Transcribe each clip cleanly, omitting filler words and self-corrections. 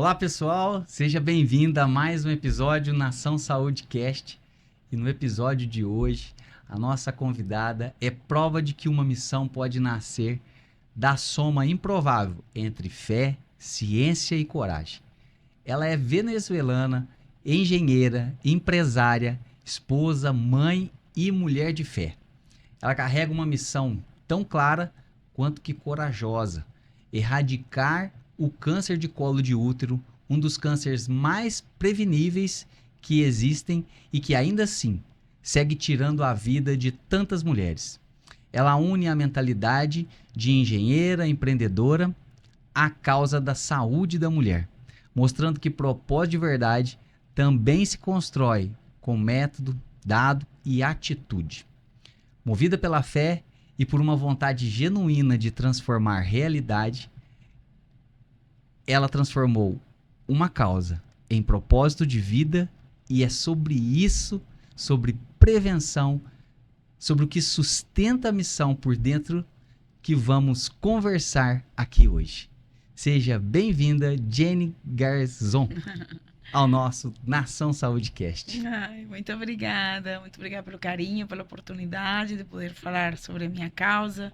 Olá, pessoal, seja bem-vindo a mais um episódio Nação Saúde Cast. E no episódio de hoje, a nossa convidada é prova de que uma missão pode nascer da soma improvável entre fé, ciência e coragem. Ela é venezuelana, engenheira, empresária, esposa, mãe e mulher de fé. Ela carrega uma missão tão clara quanto que corajosa: erradicar o câncer de colo de útero, um dos cânceres mais preveníveis que existem e que ainda assim segue tirando a vida de tantas mulheres. Ela une a mentalidade de engenheira, empreendedora, à causa da saúde da mulher, mostrando que propósito de verdade também se constrói com método, dado e atitude. Movida pela fé e por uma vontade genuína de transformar realidade, ela transformou uma causa em propósito de vida, e é sobre isso, sobre prevenção, sobre o que sustenta a missão por dentro, que vamos conversar aqui hoje. Seja bem-vinda, Jenny Garzon, ao nosso Nação Saúde Cast. Ai, muito obrigada pelo carinho, pela oportunidade de poder falar sobre a minha causa,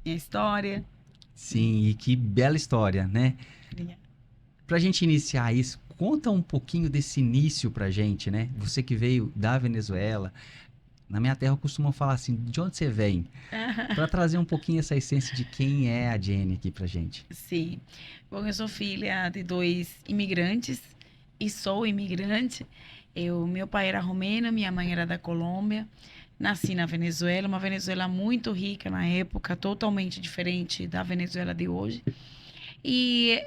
minha história. Sim, e que bela história, né? Obrigada. Pra gente iniciar isso, conta um pouquinho desse início pra gente, né? Você que veio da Venezuela. Na minha terra eu costumo falar assim, de onde você vem? Pra trazer um pouquinho essa essência de quem é a Jenny aqui pra gente. Sim. Bom, eu sou filha de 2 imigrantes e sou imigrante. Meu pai era romeno, minha mãe era da Colômbia. Nasci na Venezuela, uma Venezuela muito rica na época, totalmente diferente da Venezuela de hoje. E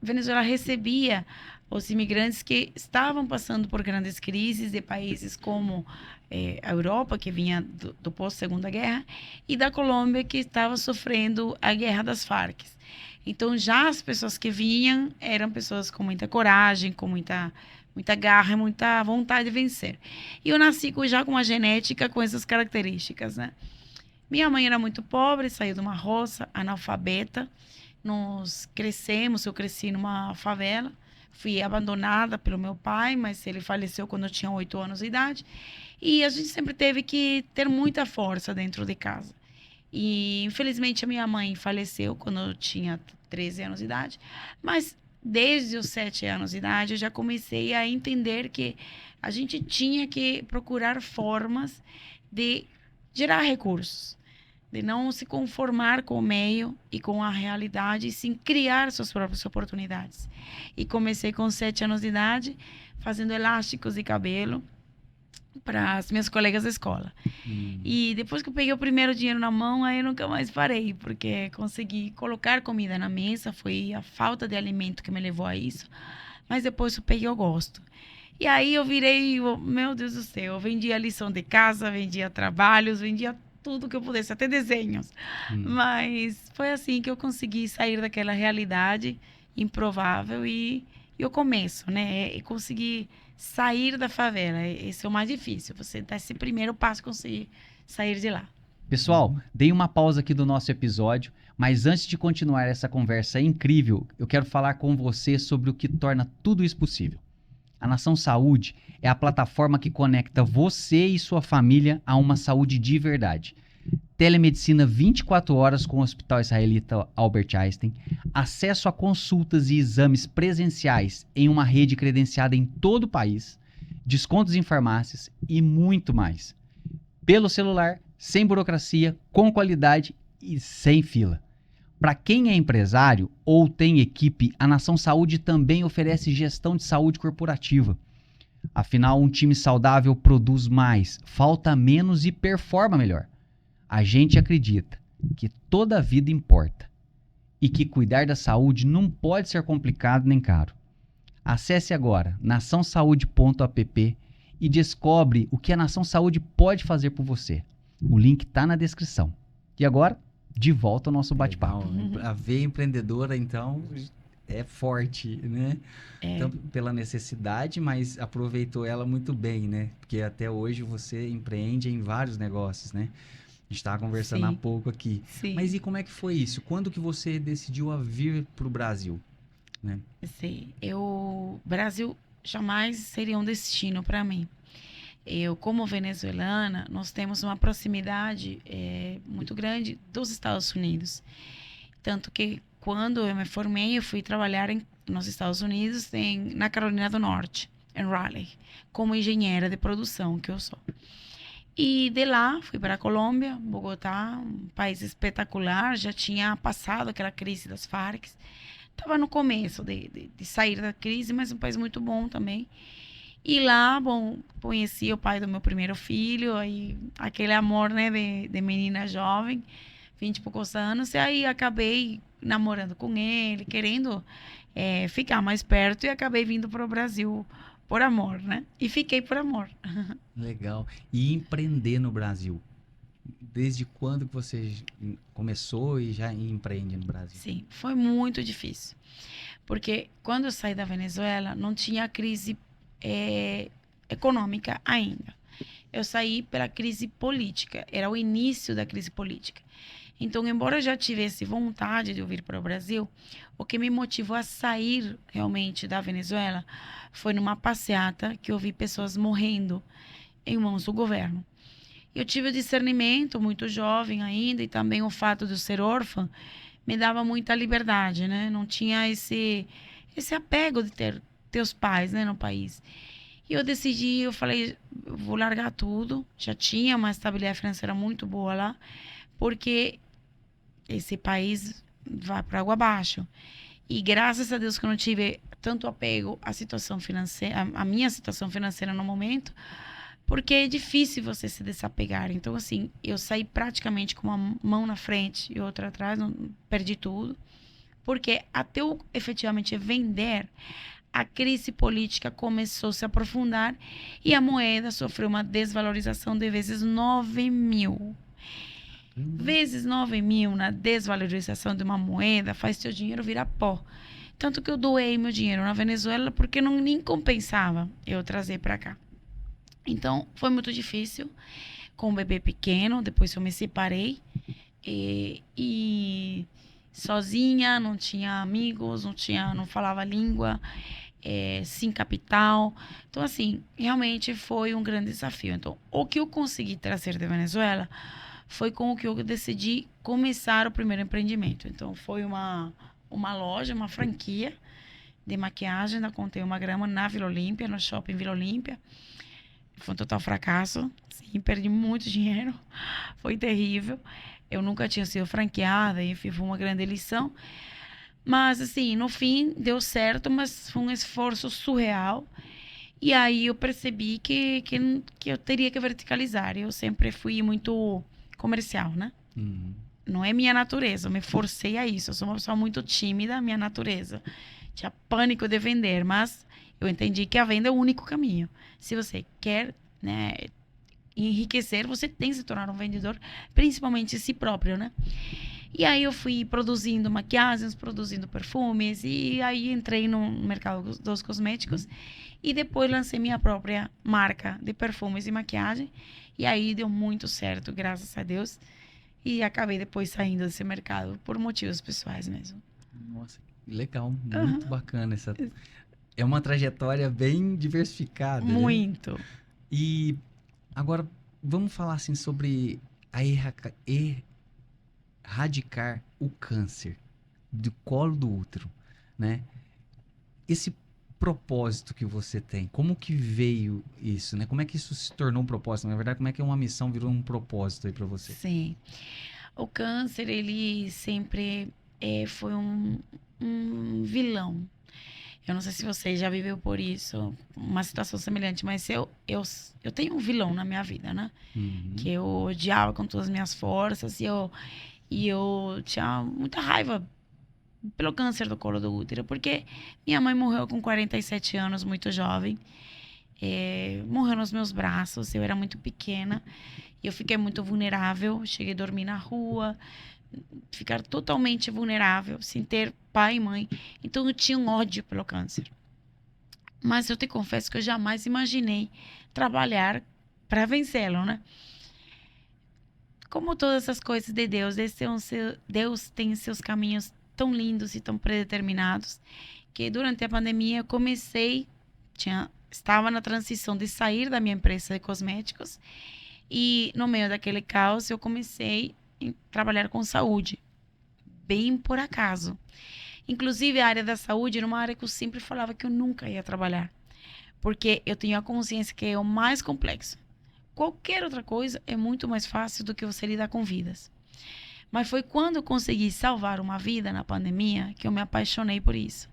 Venezuela recebia os imigrantes que estavam passando por grandes crises de países como a Europa, que vinha do pós-Segunda Guerra, e da Colômbia, que estava sofrendo a Guerra das Farc. Então, já as pessoas que vinham eram pessoas com muita coragem, com muita garra, muita vontade de vencer. E eu nasci já com uma genética com essas características, né? Minha mãe era muito pobre, saiu de uma roça, analfabeta. Eu cresci numa favela. Fui abandonada pelo meu pai, mas ele faleceu quando eu tinha 8 anos de idade. E a gente sempre teve que ter muita força dentro de casa. E, infelizmente, a minha mãe faleceu quando eu tinha 13 anos de idade. Mas, desde os 7 anos de idade, eu já comecei a entender que a gente tinha que procurar formas de gerar recursos, de não se conformar com o meio e com a realidade, e sim criar suas próprias oportunidades. E comecei com 7 anos de idade, fazendo elásticos de cabelo para as minhas colegas da escola. E depois que eu peguei o primeiro dinheiro na mão, aí eu nunca mais parei, porque consegui colocar comida na mesa. Foi a falta de alimento que me levou a isso. Mas depois eu peguei o gosto. E aí eu virei, meu Deus do céu, eu vendia lição de casa, vendia trabalhos, vendia tudo que eu pudesse, até desenhos. Mas foi assim que eu consegui sair daquela realidade improvável e o começo, né? E conseguir sair da favela. Esse é o mais difícil, você dar esse primeiro passo, conseguir sair de lá. Pessoal, dei uma pausa aqui do nosso episódio, mas antes de continuar essa conversa incrível, eu quero falar com você sobre o que torna tudo isso possível. A Nação Saúde é a plataforma que conecta você e sua família a uma saúde de verdade. Telemedicina 24 horas com o Hospital Israelita Albert Einstein, acesso a consultas e exames presenciais em uma rede credenciada em todo o país, descontos em farmácias e muito mais. Pelo celular, sem burocracia, com qualidade e sem fila. Para quem é empresário ou tem equipe, a Nação Saúde também oferece gestão de saúde corporativa. Afinal, um time saudável produz mais, falta menos e performa melhor. A gente acredita que toda vida importa e que cuidar da saúde não pode ser complicado nem caro. Acesse agora naçãosaude.app e descobre o que a Nação Saúde pode fazer por você. O link está na descrição. E agora, de volta ao nosso bate-papo. A veia empreendedora, então, é forte, né? Então, pela necessidade, mas aproveitou ela muito bem, né? Porque até hoje você empreende em vários negócios, né? A gente estava conversando há pouco aqui. Sim. Mas e como é que foi isso? Quando que você decidiu a vir para o Brasil? né? Sim, Brasil jamais seria um destino para mim. Eu, como venezuelana, nós temos uma proximidade muito grande dos Estados Unidos. Tanto que quando eu me formei, eu fui trabalhar nos Estados Unidos, na Carolina do Norte, em Raleigh, como engenheira de produção que eu sou. E de lá fui para a Colômbia, Bogotá, um país espetacular. Já tinha passado aquela crise das Farc. Estava no começo de sair da crise, mas um país muito bom também. E lá, bom, conheci o pai do meu primeiro filho, aí aquele amor, né, de menina jovem, 20 e poucos anos, e aí acabei namorando com ele, querendo ficar mais perto, e acabei vindo para o Brasil por amor, né? E fiquei por amor. Legal. E empreender no Brasil? Desde quando que você começou e já empreende no Brasil? Sim, foi muito difícil. Porque quando eu saí da Venezuela, não tinha crise econômica ainda. Eu saí pela crise política, era o início da crise política. Então, embora eu já tivesse vontade de vir para o Brasil, o que me motivou a sair realmente da Venezuela foi numa passeata que eu vi pessoas morrendo em mãos do governo. Eu tive o discernimento muito jovem ainda, e também o fato de eu ser órfã me dava muita liberdade, né? Não tinha esse apego de ter os pais, né, no país. E eu decidi, eu falei, eu vou largar tudo. Já tinha uma estabilidade financeira muito boa lá, porque esse país vai para água abaixo. E graças a Deus que eu não tive tanto apego à situação financeira, à minha situação financeira no momento, porque é difícil você se desapegar. Então, assim, eu saí praticamente com uma mão na frente e outra atrás, não, perdi tudo. Porque até eu efetivamente vender, a crise política começou a se aprofundar e a moeda sofreu uma desvalorização de vezes 9.000. Vezes 9.000 na desvalorização de uma moeda faz seu dinheiro virar pó. Tanto que eu doei meu dinheiro na Venezuela porque não nem compensava eu trazer para cá. Então, foi muito difícil com um bebê pequeno. Depois eu me separei e sozinha, não tinha amigos, não falava língua, sem capital. Então, assim, realmente foi um grande desafio. Então, o que eu consegui trazer da Venezuela foi com o que eu decidi começar o primeiro empreendimento. Então, foi uma loja, uma franquia de maquiagem, da Contei uma Grama, na Vila Olímpia, no shopping Vila Olímpia. Foi um total fracasso. Sim, perdi muito dinheiro. Foi terrível. Eu nunca tinha sido franqueada, enfim, foi uma grande lição. Mas, assim, no fim, deu certo, mas foi um esforço surreal. E aí eu percebi que eu teria que verticalizar. Eu sempre fui muito comercial, né? Uhum. Não é minha natureza, eu me forcei a isso. Eu sou uma pessoa muito tímida, minha natureza. Tinha pânico de vender, mas eu entendi que a venda é o único caminho. Se você quer, né, enriquecer, você tem que se tornar um vendedor, principalmente si próprio, né? E aí eu fui produzindo maquiagens, produzindo perfumes, e aí entrei no mercado dos cosméticos e depois lancei minha própria marca de perfumes e maquiagem. E aí deu muito certo, graças a Deus. E acabei depois saindo desse mercado por motivos pessoais mesmo. Nossa, legal, muito bacana essa. É uma trajetória bem diversificada, né? Muito. E agora vamos falar assim sobre a erradicar o câncer do colo do útero, né? Esse propósito que você tem, como que veio isso, né? Como é que isso se tornou um propósito? Na verdade, como é que uma missão virou um propósito aí para você? Sim. O câncer, ele sempre foi um vilão. Eu não sei se você já viveu por isso, uma situação semelhante, mas eu tenho um vilão na minha vida, né? Uhum. Que eu odiava com todas as minhas forças e eu tinha muita raiva pelo câncer do colo do útero, porque minha mãe morreu com 47 anos, muito jovem. Morreu nos meus braços, eu era muito pequena. Eu fiquei muito vulnerável, cheguei a dormir na rua, ficar totalmente vulnerável, sem ter pai e mãe. Então eu tinha um ódio pelo câncer. Mas eu te confesso que eu jamais imaginei trabalhar para vencê-lo, né? Como todas essas coisas de Deus, Deus tem seus caminhos tão lindos e tão predeterminados que durante a pandemia eu comecei, estava na transição de sair da minha empresa de cosméticos e no meio daquele caos eu comecei a trabalhar com saúde, bem por acaso. Inclusive a área da saúde era uma área que eu sempre falava que eu nunca ia trabalhar, porque eu tenho a consciência que é o mais complexo. Qualquer outra coisa é muito mais fácil do que você lidar com vidas. Mas foi quando eu consegui salvar uma vida na pandemia que eu me apaixonei por isso.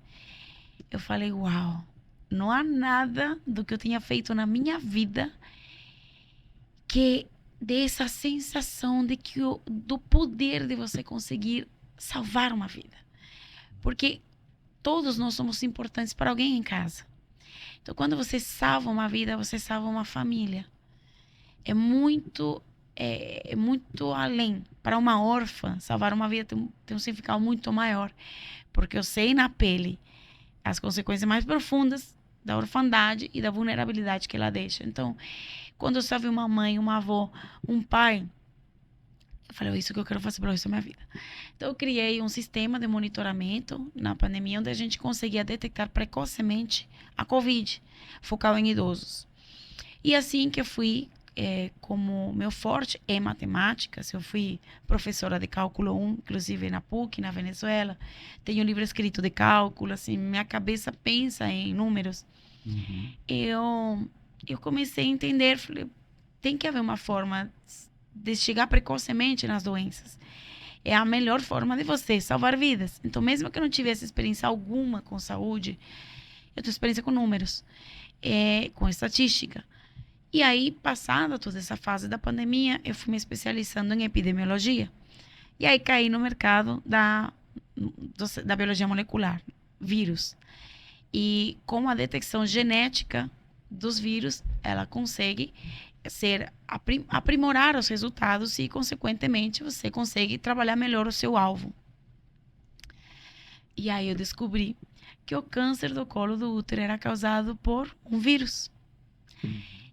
Eu falei, uau, não há nada do que eu tenha feito na minha vida que dê essa sensação de que do poder de você conseguir salvar uma vida. Porque todos nós somos importantes para alguém em casa. Então, quando você salva uma vida, você salva uma família. É muito além. Para uma órfã, salvar uma vida tem um significado muito maior. Porque eu sei na pele as consequências mais profundas da orfandade e da vulnerabilidade que ela deixa. Então, quando eu salvei uma mãe, uma avó, um pai, eu falei, é isso que eu quero fazer para o resto da minha vida. Então, eu criei um sistema de monitoramento na pandemia, onde a gente conseguia detectar precocemente a Covid, focado em idosos. E assim que eu fui, como meu forte é matemáticas, eu fui professora de cálculo 1, inclusive na PUC, na Venezuela. Tenho um livro escrito de cálculo, assim, minha cabeça pensa em números. Eu comecei a entender, falei, tem que haver uma forma de chegar precocemente nas doenças. É a melhor forma de você salvar vidas. Então, mesmo que eu não tivesse experiência alguma com saúde, eu tenho experiência com números, com estatística. E aí, passada toda essa fase da pandemia, eu fui me especializando em epidemiologia. E aí caí no mercado da biologia molecular, vírus. E com a detecção genética dos vírus, ela consegue aprimorar os resultados e, consequentemente, você consegue trabalhar melhor o seu alvo. E aí eu descobri que o câncer do colo do útero era causado por um vírus.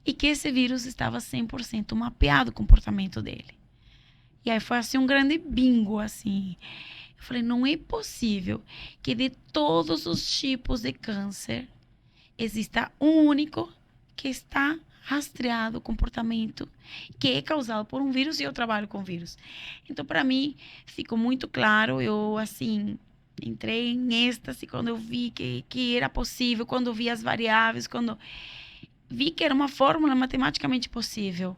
E que esse vírus estava 100% mapeado o comportamento dele. E aí foi assim um grande bingo, assim. Eu falei, não é possível que de todos os tipos de câncer exista um único que está rastreado o comportamento que é causado por um vírus e eu trabalho com vírus. Então, para mim, ficou muito claro. Eu, assim, entrei em êxtase quando eu vi que era possível, quando eu vi as variáveis, quando vi que era uma fórmula matematicamente possível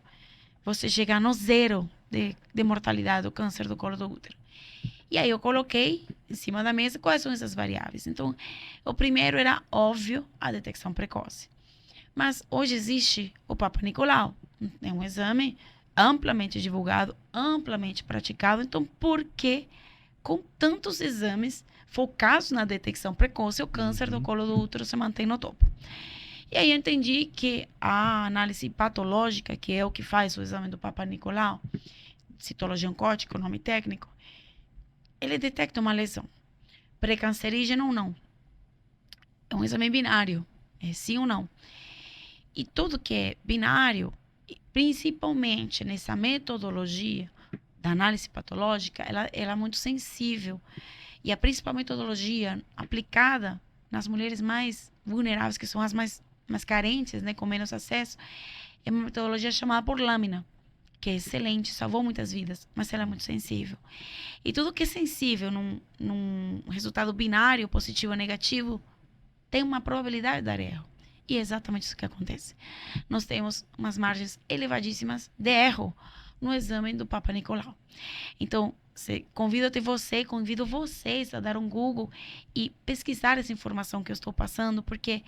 você chegar no zero de mortalidade do câncer do colo do útero. E aí eu coloquei em cima da mesa quais são essas variáveis. Então, o primeiro era, óbvio, a detecção precoce. Mas hoje existe o Papa Nicolau. É um exame amplamente divulgado, amplamente praticado. Então, por que, com tantos exames focados na detecção precoce, o câncer do colo do útero se mantém no topo? E aí eu entendi que a análise patológica, que é o que faz o exame do Papa Nicolau, citologia oncótica, o nome técnico, ele detecta uma lesão, pré-cancerígena ou não. É um exame binário, é sim ou não. E tudo que é binário, principalmente nessa metodologia da análise patológica, ela é muito sensível. E a principal metodologia aplicada nas mulheres mais vulneráveis, que são as mais carentes, né, com menos acesso, é uma metodologia chamada por lâmina, que é excelente, salvou muitas vidas, mas ela é muito sensível. E tudo que é sensível num resultado binário, positivo ou negativo, tem uma probabilidade de dar erro. E é exatamente isso que acontece. Nós temos umas margens elevadíssimas de erro no exame do Papa Nicolau. Então, convido vocês a dar um Google e pesquisar essa informação que eu estou passando, porque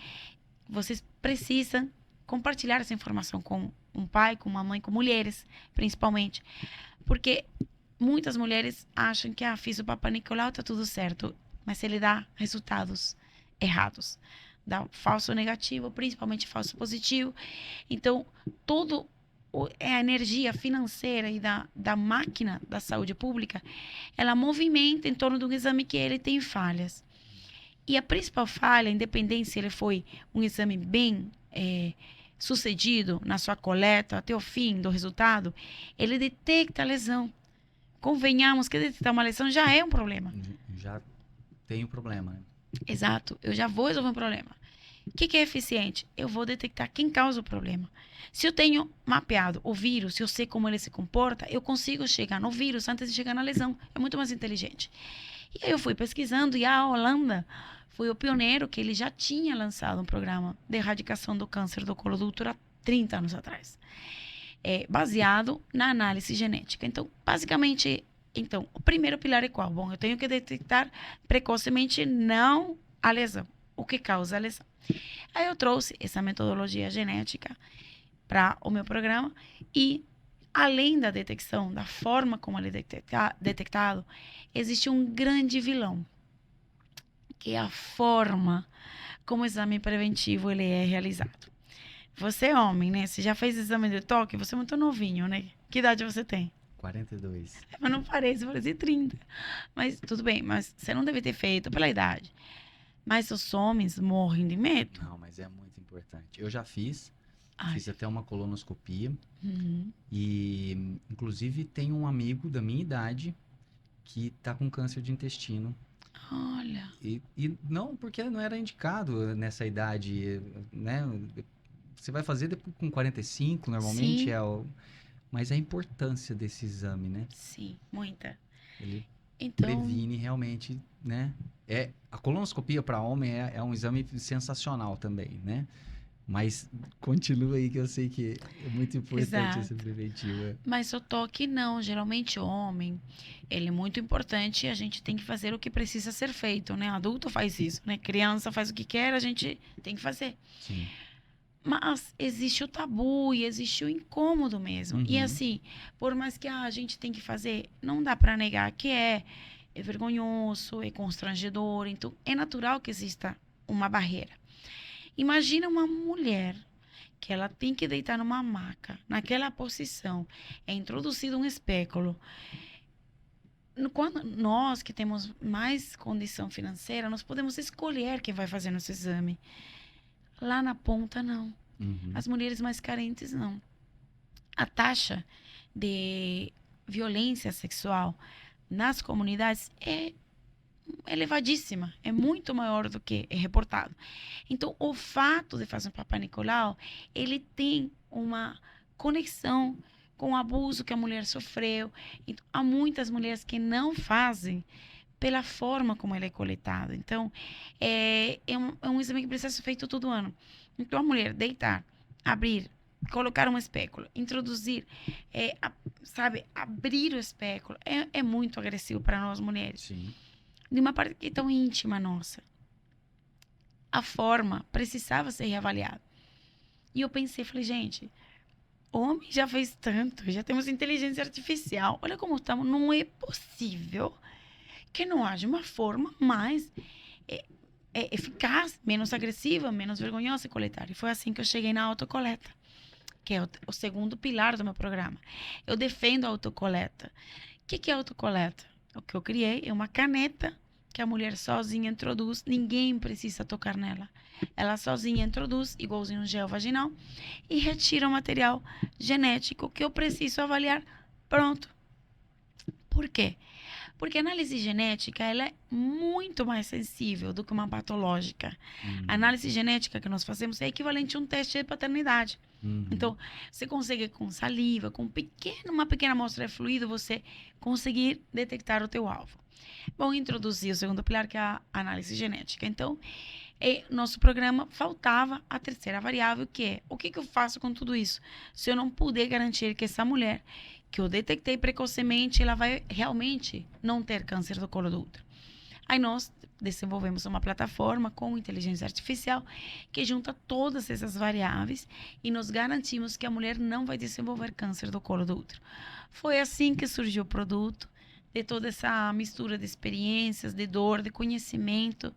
vocês precisam compartilhar essa informação com um pai, com uma mãe, com mulheres, principalmente. Porque muitas mulheres acham que fiz o Papa Nicolau, tá tudo certo. Mas ele dá resultados errados. Dá falso negativo, principalmente falso positivo. Então, tudo a energia financeira e da máquina da saúde pública, ela movimenta em torno de um exame que ele tem falhas. E a principal falha, independente se ele foi um exame bem sucedido na sua coleta até o fim do resultado, ele detecta a lesão. Convenhamos que detectar uma lesão já é um problema. Já tem um problema. Exato, eu já vou resolver um problema. O que é eficiente? Eu vou detectar quem causa o problema. Se eu tenho mapeado o vírus, se eu sei como ele se comporta, eu consigo chegar no vírus antes de chegar na lesão. É muito mais inteligente. E aí eu fui pesquisando e a Holanda foi o pioneiro que ele já tinha lançado um programa de erradicação do câncer do colo do útero há 30 anos atrás, baseado na análise genética. Então, basicamente, o primeiro pilar é qual? Bom, eu tenho que detectar precocemente não a lesão, o que causa a lesão. Aí eu trouxe essa metodologia genética para o meu programa e, além da detecção, da forma como ele é detectado, existe um grande vilão, que é a forma como o exame preventivo ele é realizado. Você é homem, né? Você já fez exame de toque? Você é muito novinho, né? Que idade você tem? 42. Mas não parece 30. Mas tudo bem, mas você não deve ter feito pela idade. Mas os homens morrem de medo. Não, mas é muito importante. Eu já fiz Ai. até uma colonoscopia Uhum. e, inclusive, tem um amigo da minha idade que tá com câncer de intestino. Olha. E não porque não era indicado nessa idade, né? Você vai fazer depois com 45, normalmente Sim, mas a importância desse exame, né? sim, muita. Ele Então, previne realmente, né? A colonoscopia para homem é um exame sensacional também, né? Mas continua aí que eu sei que é muito importante essa exato. preventiva. Mas o toque não, geralmente o homem, ele é muito importante e a gente tem que fazer o que precisa ser feito, né? Adulto faz isso, né? Criança faz o que quer, a gente tem que fazer. Sim. Mas existe o tabu e existe o incômodo mesmo. E Uhum. assim, por mais que a gente tem que fazer, não dá para negar que é vergonhoso, é constrangedor, então é natural que exista uma barreira. Imagina uma mulher que ela tem que deitar numa maca, naquela posição, é introduzido um espéculo. Quando nós que temos mais condição financeira, nós podemos escolher quem vai fazer nosso exame. Lá na ponta, não. Uhum. As mulheres mais carentes, não. A taxa de violência sexual nas comunidades é elevadíssima, é muito maior do que é reportado. Então, o fato de fazer um Papai Nicolau, ele tem uma conexão com o abuso que a mulher sofreu. Então, há muitas mulheres que não fazem pela forma como ele é coletado. Então, é um exame que precisa ser feito todo ano. Então, a mulher deitar, abrir, colocar um espéculo, introduzir, abrir o espéculo, é muito agressivo para nós mulheres. Sim. De uma parte que é tão íntima nossa. A forma precisava ser reavaliada. E eu pensei, falei, gente, o homem já fez tanto, já temos inteligência artificial, olha como estamos, não é possível que não haja uma forma mais eficaz, menos agressiva, menos vergonhosa de coletar. E foi assim que eu cheguei na autocoleta, que é o segundo pilar do meu programa. Eu defendo a autocoleta. O que é autocoleta? O que eu criei é uma caneta que a mulher sozinha introduz, ninguém precisa tocar nela. Ela sozinha introduz, igualzinho um gel vaginal, e retira o material genético que eu preciso avaliar. Pronto. Por quê? Porque a análise genética ela é muito mais sensível do que uma patológica. A análise genética que nós fazemos é equivalente a um teste de paternidade. Uhum. Então, você consegue com saliva, com uma pequena amostra de fluido, você conseguir detectar o teu alvo. Bom, introduzir o segundo pilar, que é a análise genética. Então, nosso programa faltava a terceira variável, que é o que eu faço com tudo isso? Se eu não puder garantir que essa mulher que eu detectei precocemente, ela vai realmente não ter câncer do colo do útero. Aí nós desenvolvemos uma plataforma com inteligência artificial que junta todas essas variáveis e nos garantimos que a mulher não vai desenvolver câncer do colo do útero. Foi assim que surgiu o produto, de toda essa mistura de experiências, de dor, de conhecimento,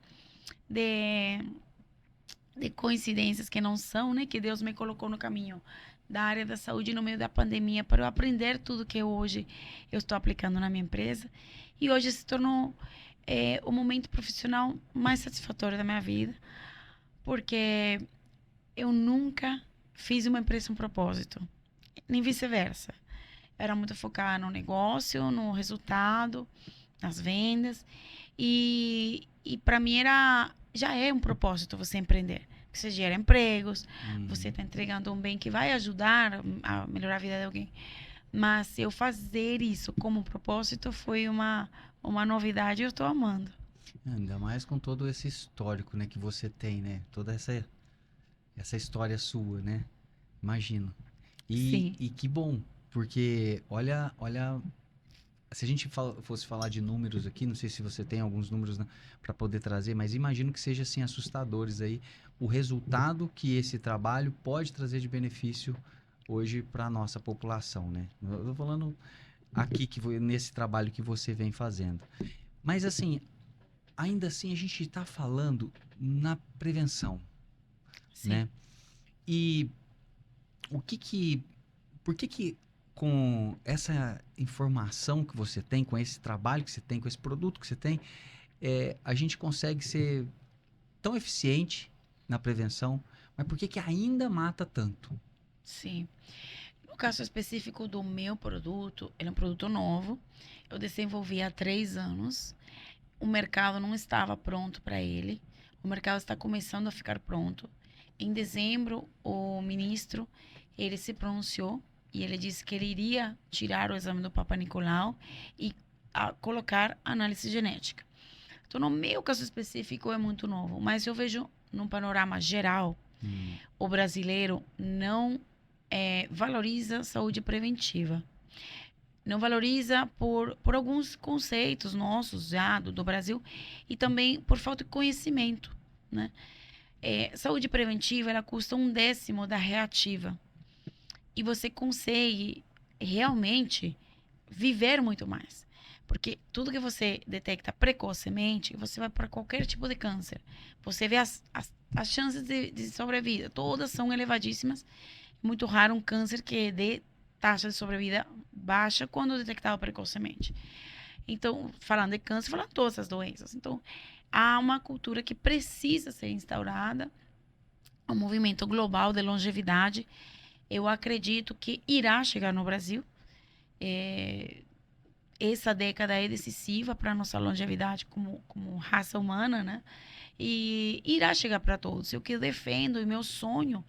de coincidências que não são, né? Que Deus me colocou no caminho da área da saúde no meio da pandemia para eu aprender tudo que hoje eu estou aplicando na minha empresa. E hoje se tornou o momento profissional mais satisfatório da minha vida, porque eu nunca fiz uma empresa um propósito, nem vice-versa. Era muito focada no negócio, no resultado, nas vendas. E para mim já é um propósito você empreender. Você gera empregos, você está entregando um bem que vai ajudar a melhorar a vida de alguém. Mas eu fazer isso como propósito foi uma novidade e eu estou amando. Ainda mais com todo esse histórico, né, que você tem, né? Toda essa história sua, né? Imagino. Sim, E que bom, porque olha, se a gente fosse falar de números aqui, não sei se você tem alguns números para poder trazer, mas imagino que seja assim assustadores aí o resultado que esse trabalho pode trazer de benefício hoje para a nossa população, né? Eu tô falando aqui nesse trabalho que você vem fazendo. Mas assim, ainda assim a gente está falando na prevenção, sim. né? E o que que, por que com essa informação que você tem, com esse trabalho que você tem, com esse produto que você tem, a gente consegue ser tão eficiente na prevenção, mas por que que ainda mata tanto? Sim. No caso específico do meu produto, ele é um produto novo. Eu desenvolvi há 3 anos. O mercado não estava pronto para ele. O mercado está começando a ficar pronto. Em dezembro, o ministro, ele se pronunciou e ele disse que ele iria tirar o exame do Papa Nicolau e colocar análise genética. Então, no meu caso específico, é muito novo, mas eu vejo, num panorama geral, Hum, o brasileiro não valoriza saúde preventiva. Não valoriza por alguns conceitos nossos já do Brasil e também por falta de conhecimento, né? Saúde preventiva, ela custa 1/10 da reativa. E você consegue realmente viver muito mais. Porque tudo que você detecta precocemente, você vai para qualquer tipo de câncer. Você vê as chances de sobrevida, todas são elevadíssimas. Muito raro um câncer que dê taxa de sobrevida baixa quando detectado precocemente. Então, falando de câncer, falando de todas as doenças. Então, há uma cultura que precisa ser instaurada, um movimento global de longevidade. Eu acredito que irá chegar no Brasil. Essa década é decisiva para a nossa longevidade como raça humana, né? E irá chegar para todos. O que eu defendo e meu sonho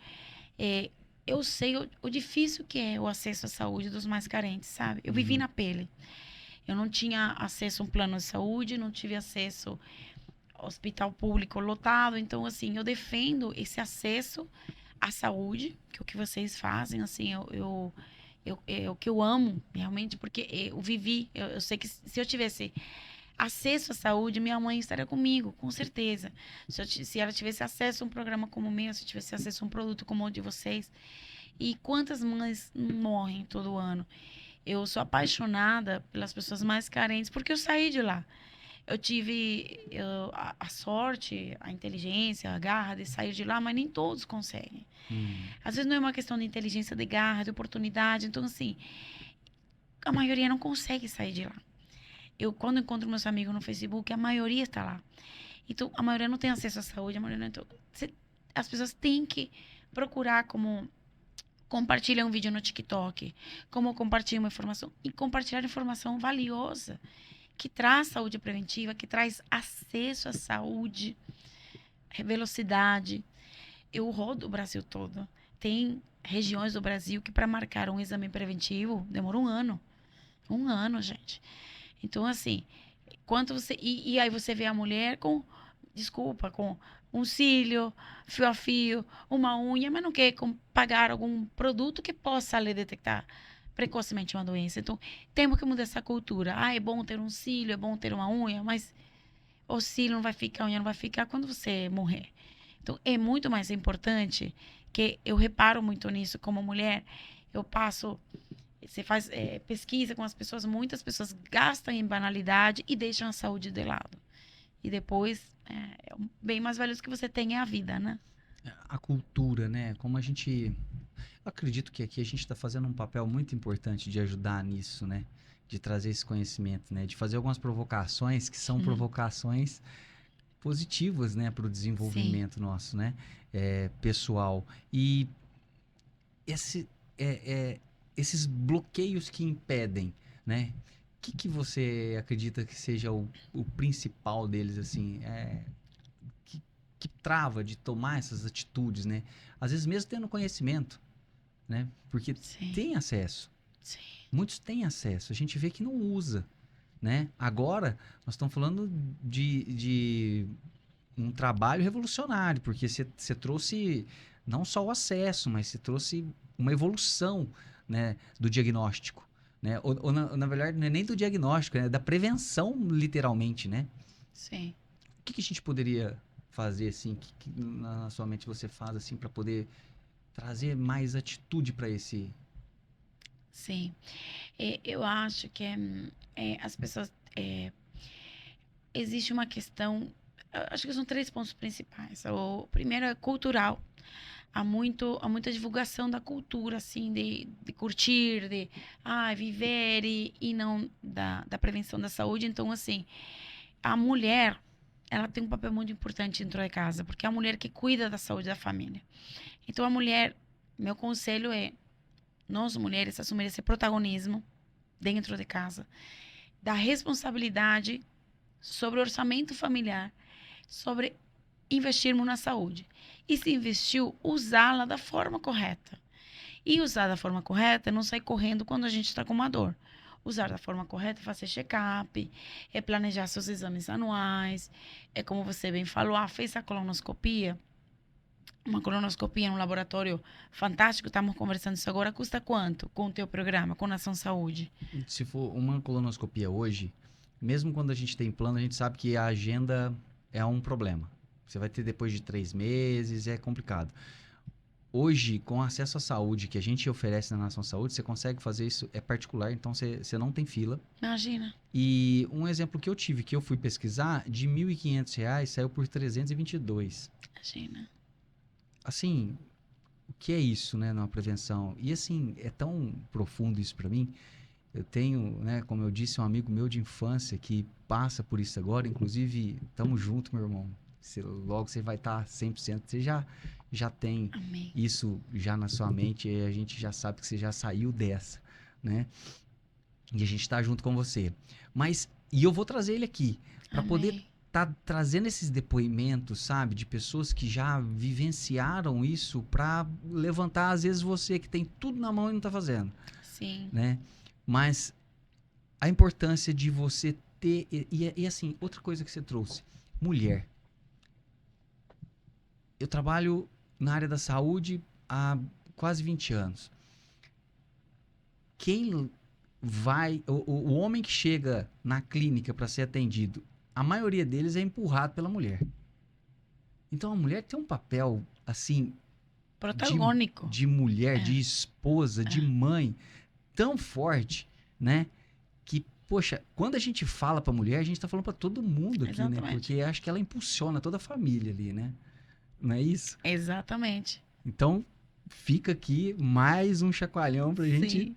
é, eu sei o difícil que é o acesso à saúde dos mais carentes, sabe? Eu vivi uhum. na pele. Eu não tinha acesso a um plano de saúde, não tive acesso ao hospital público lotado. Então, assim, eu defendo esse acesso à saúde, que é o que vocês fazem, assim, é o que eu amo, realmente, porque eu vivi. Eu sei que se eu tivesse acesso à saúde, minha mãe estaria comigo, com certeza. Se ela tivesse acesso a um programa como o meu, se eu tivesse acesso a um produto como o de vocês. E quantas mães morrem todo ano? Eu sou apaixonada pelas pessoas mais carentes porque eu saí de lá. Eu tive a sorte, a inteligência, a garra de sair de lá, mas nem todos conseguem. Hum. Às vezes não é uma questão de inteligência, de garra, de oportunidade. Então, assim, a maioria não consegue sair de lá. Eu, quando encontro meus amigos no Facebook, a maioria está lá. Então, a maioria não tem acesso à saúde, a maioria não. Então, as pessoas têm que procurar como compartilhar um vídeo no TikTok, como compartilhar uma informação e compartilhar informação valiosa que traz saúde preventiva, que traz acesso à saúde, velocidade. Eu rodo o Brasil todo. Tem regiões do Brasil que para marcar um exame preventivo demora um ano. Um ano, gente. Então, assim, quanto você. E aí você vê a mulher com, desculpa, com um cílio, fio a fio, uma unha, mas não quer pagar algum produto que possa lhe detectar precocemente uma doença. Então, temos que mudar essa cultura. Ah, é bom ter um cílio, é bom ter uma unha, mas o cílio não vai ficar, a unha não vai ficar quando você morrer. Então, é muito mais importante que eu reparo muito nisso como mulher. Eu passo você faz pesquisa com as pessoas, muitas pessoas gastam em banalidade e deixam a saúde de lado. E depois, o bem mais valioso que você tem é a vida, né? A cultura, né? Como a gente. Eu acredito que aqui a gente está fazendo um papel muito importante de ajudar nisso, né? De trazer esse conhecimento, né? De fazer algumas provocações que são Uhum. provocações positivas, né? Para o Sim, desenvolvimento nosso, né? Pessoal. E esse, esses bloqueios que impedem, né? que você acredita que seja o principal deles, assim, que, que trava de tomar essas atitudes, né? Às vezes mesmo tendo conhecimento, né? Porque Sim, tem acesso, sim, muitos têm acesso, a gente vê que não usa, né? Agora, nós estamos falando de um trabalho revolucionário, porque você trouxe não só o acesso, mas você trouxe uma evolução, né, do diagnóstico, né? Ou na verdade, não é nem do diagnóstico, é da prevenção, literalmente, né? sim, O que a gente poderia fazer, assim, que na sua mente você faz, assim, para poder trazer mais atitude para esse... sim. Eu acho que as pessoas. Existe uma questão. Acho que são três pontos principais. O primeiro é cultural. Há muita divulgação da cultura, assim, de curtir, de viver e não da prevenção da saúde. Então, assim, a mulher, ela tem um papel muito importante dentro de casa, porque é a mulher que cuida da saúde da família. Então, a mulher, meu conselho é, nós mulheres, assumir esse protagonismo dentro de casa, da responsabilidade sobre o orçamento familiar, sobre investirmos na saúde. E se investiu, usá-la da forma correta. E usar da forma correta, não sair correndo quando a gente está com uma dor. Usar da forma correta, fazer check-up, é planejar seus exames anuais, é como você bem falou, fez a colonoscopia, uma colonoscopia no laboratório fantástico, estamos conversando isso agora, custa quanto com o teu programa, com a Ação Saúde? Se for uma colonoscopia hoje, mesmo quando a gente tem plano, a gente sabe que a agenda é um problema. Você vai ter depois de 3 meses, é complicado. Hoje, com acesso à saúde que a gente oferece na Nação Saúde, você consegue fazer isso, é particular, então você não tem fila. Imagina. E um exemplo que eu tive, que eu fui pesquisar, de R$ 1.500 saiu por 322. Imagina. Assim, o que é isso, né, numa prevenção? E assim, é tão profundo isso para mim. Eu tenho, né, como eu disse, um amigo meu de infância que passa por isso agora. Inclusive, tamo junto, meu irmão. Logo você vai estar 100%. Você já tem Amém. isso já na sua mente e a gente já sabe que você já saiu dessa, né? E a gente tá junto com você. E eu vou trazer ele aqui para poder Amém. tá trazendo esses depoimentos, sabe, de pessoas que já vivenciaram isso para levantar às vezes você que tem tudo na mão e não tá fazendo, Sim. né? Mas a importância de você ter. E assim, outra coisa que você trouxe: mulher. Eu trabalho na área da saúde há quase 20 anos. Quem vai. O homem que chega na clínica para ser atendido, a maioria deles é empurrado pela mulher. Então a mulher tem um papel, assim, de, Protagônico. de mulher, É, de esposa, de é, mãe, tão forte, né? Que, poxa, quando a gente fala pra mulher, a gente tá falando pra todo mundo aqui, né? exatamente. Porque acho que ela impulsiona toda a família ali, né? Não é isso? Exatamente. Então, fica aqui mais um chacoalhão pra gente Sim,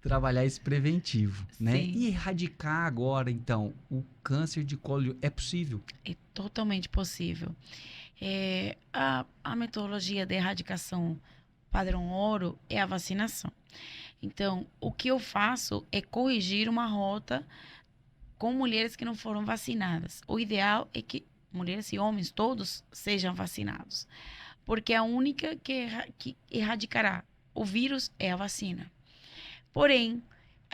trabalhar esse preventivo, né? sim. E erradicar agora, então, o câncer de colo é possível. É totalmente possível. A metodologia de erradicação padrão ouro é a vacinação. Então, o que eu faço é corrigir uma rota com mulheres que não foram vacinadas. O ideal é que mulheres e homens todos sejam vacinados, porque a única que erradicará o vírus é a vacina. Porém,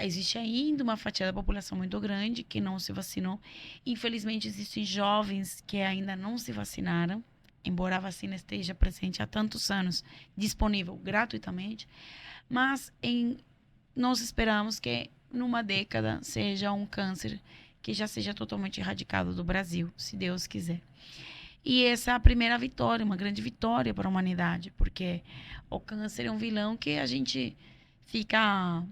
existe ainda uma fatia da população muito grande que não se vacinou. Infelizmente, existem jovens que ainda não se vacinaram, embora a vacina esteja presente há tantos anos, disponível gratuitamente. Mas nós esperamos que numa década seja um câncer que já seja totalmente erradicado do Brasil, se Deus quiser. E essa é a primeira vitória, uma grande vitória para a humanidade, porque o câncer é um vilão que a gente fica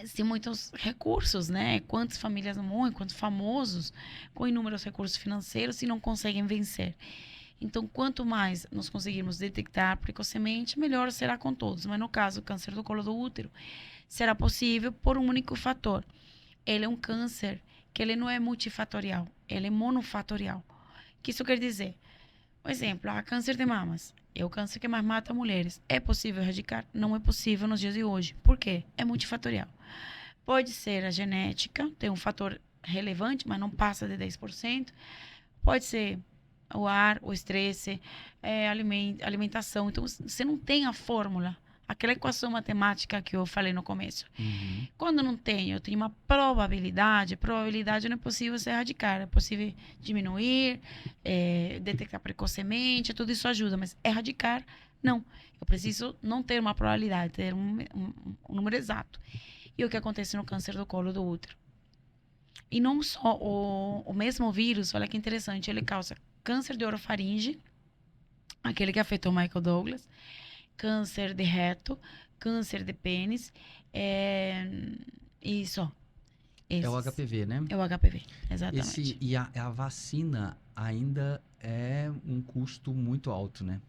sem muitos recursos, né? Quantas famílias morrem, quantos famosos com inúmeros recursos financeiros e não conseguem vencer. Então, quanto mais nós conseguirmos detectar precocemente, melhor será com todos. Mas no caso, o câncer do colo do útero será possível por um único fator. Ele é um câncer que ele não é multifatorial, ele é monofatorial. O que isso quer dizer? Por exemplo, câncer de mamas. É o câncer que mais mata mulheres. É possível erradicar? Não é possível nos dias de hoje. Por quê? É multifatorial. Pode ser a genética, tem um fator relevante, mas não passa de 10%. Pode ser o ar, o estresse, alimentação. Então, você não tem a fórmula, aquela equação matemática que eu falei no começo. Uhum. Quando não tem, eu tenho uma probabilidade. Probabilidade não é possível se erradicar, é possível diminuir, detectar precocemente, tudo isso ajuda, mas erradicar, não. Eu preciso não ter uma probabilidade, ter um número exato. E o que acontece no câncer do colo do útero? E não só o mesmo vírus, olha que interessante, ele causa câncer de orofaringe, aquele que afetou Michael Douglas, câncer de reto, câncer de pênis, e só. É o Esses. HPV, né? É o HPV, exatamente. E a vacina ainda é um custo muito alto, né?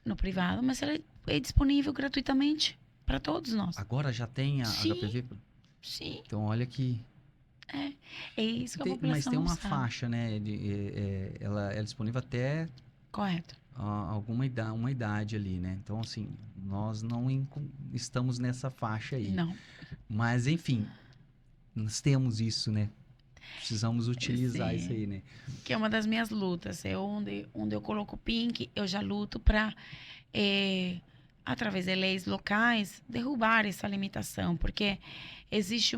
No privado, mas ela é disponível gratuitamente para todos nós. Agora já tem a Sim, HPV? sim. Então, olha que... É isso que a Mas população tem não uma sabe. faixa, né? Ela é disponível até Correto. uma idade ali, né? Então, assim, nós não estamos nessa faixa aí. Não. Mas, enfim, nós temos isso, né? Precisamos utilizar isso Sim. aí, né? Que é uma das minhas lutas. É onde eu coloco o pink, eu já luto para, através de leis locais, derrubar essa limitação. Porque existe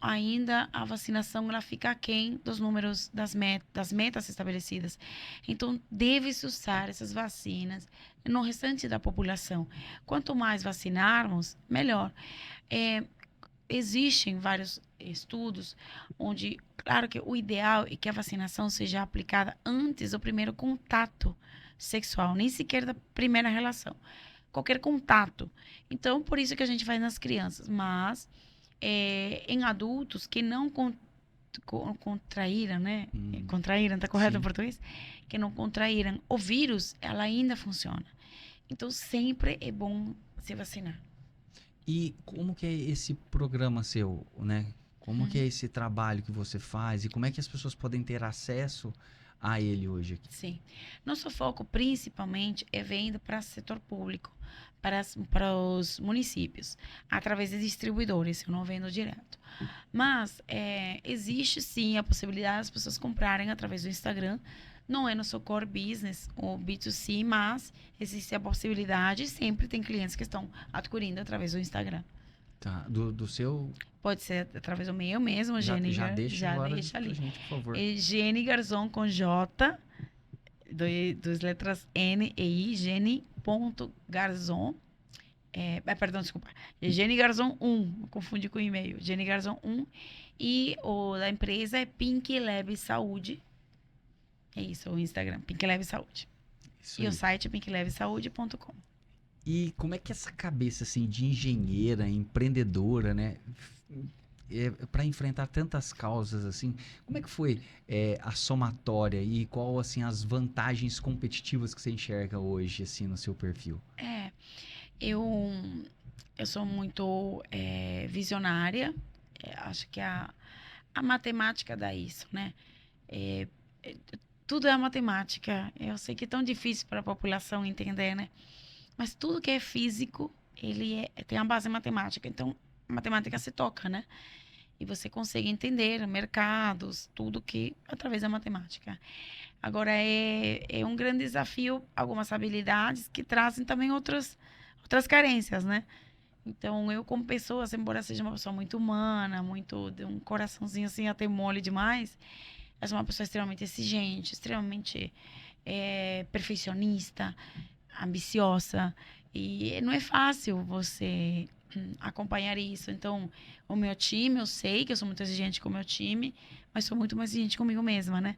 ainda a vacinação ela fica aquém dos números das metas estabelecidas. Então, deve-se usar essas vacinas no restante da população. Quanto mais vacinarmos, melhor. Existem vários estudos onde, claro que o ideal é que a vacinação seja aplicada antes do primeiro contato sexual, nem sequer da primeira relação. Qualquer contato. Então, por isso que a gente faz nas crianças. Mas, em adultos que não contraíram, né? Contraíram, tá correto Sim. em português? Que não contraíram o vírus, ela ainda funciona. Então, sempre é bom se vacinar. E como que é esse programa seu, né? Como que é esse trabalho que você faz e como é que as pessoas podem ter acesso a ele hoje aqui? Sim. Nosso foco principalmente é venda para o setor público, para os municípios, através de distribuidores, eu não vendo direto. Mas existe sim a possibilidade das pessoas comprarem através do Instagram. Não é nosso core business, o B2C, mas existe a possibilidade e sempre tem clientes que estão adquirindo através do Instagram. Tá, do seu... Pode ser através do meu mesmo, Já Gênigar, deixa já agora deixa pra ali. gente, por favor. É Gene Garzon com J, duas letras N e I, Gene.garzon. Perdão, desculpa. É Gene Garzon 1, confundi com o e-mail. Gene Garzon 1. E o da empresa é Pink Lab Saúde. É isso, o Instagram, Pink Lab Saúde. Isso E aí. o site é pinklabsaude.com. E como é que essa cabeça assim de engenheira, empreendedora, né, para enfrentar tantas causas assim, como é que foi a somatória e qual assim as vantagens competitivas que você enxerga hoje assim no seu perfil? Eu, eu sou muito visionária. Acho que a matemática dá isso, né? É, é, tudo é a matemática. Eu sei que é tão difícil para a população entender, né? Mas tudo que é físico, ele tem a base matemática. Então, a matemática se toca, né? E você consegue entender mercados, tudo que através da matemática. Agora, é um grande desafio algumas habilidades que trazem também outras carências, né? Então, eu como pessoa, embora seja uma pessoa muito humana, muito de um coraçãozinho assim até mole demais, eu sou uma pessoa extremamente exigente, extremamente perfeccionista, ambiciosa. E não é fácil você acompanhar isso. Então, o meu time, eu sei que eu sou muito exigente com o meu time, mas sou muito mais exigente comigo mesma, né?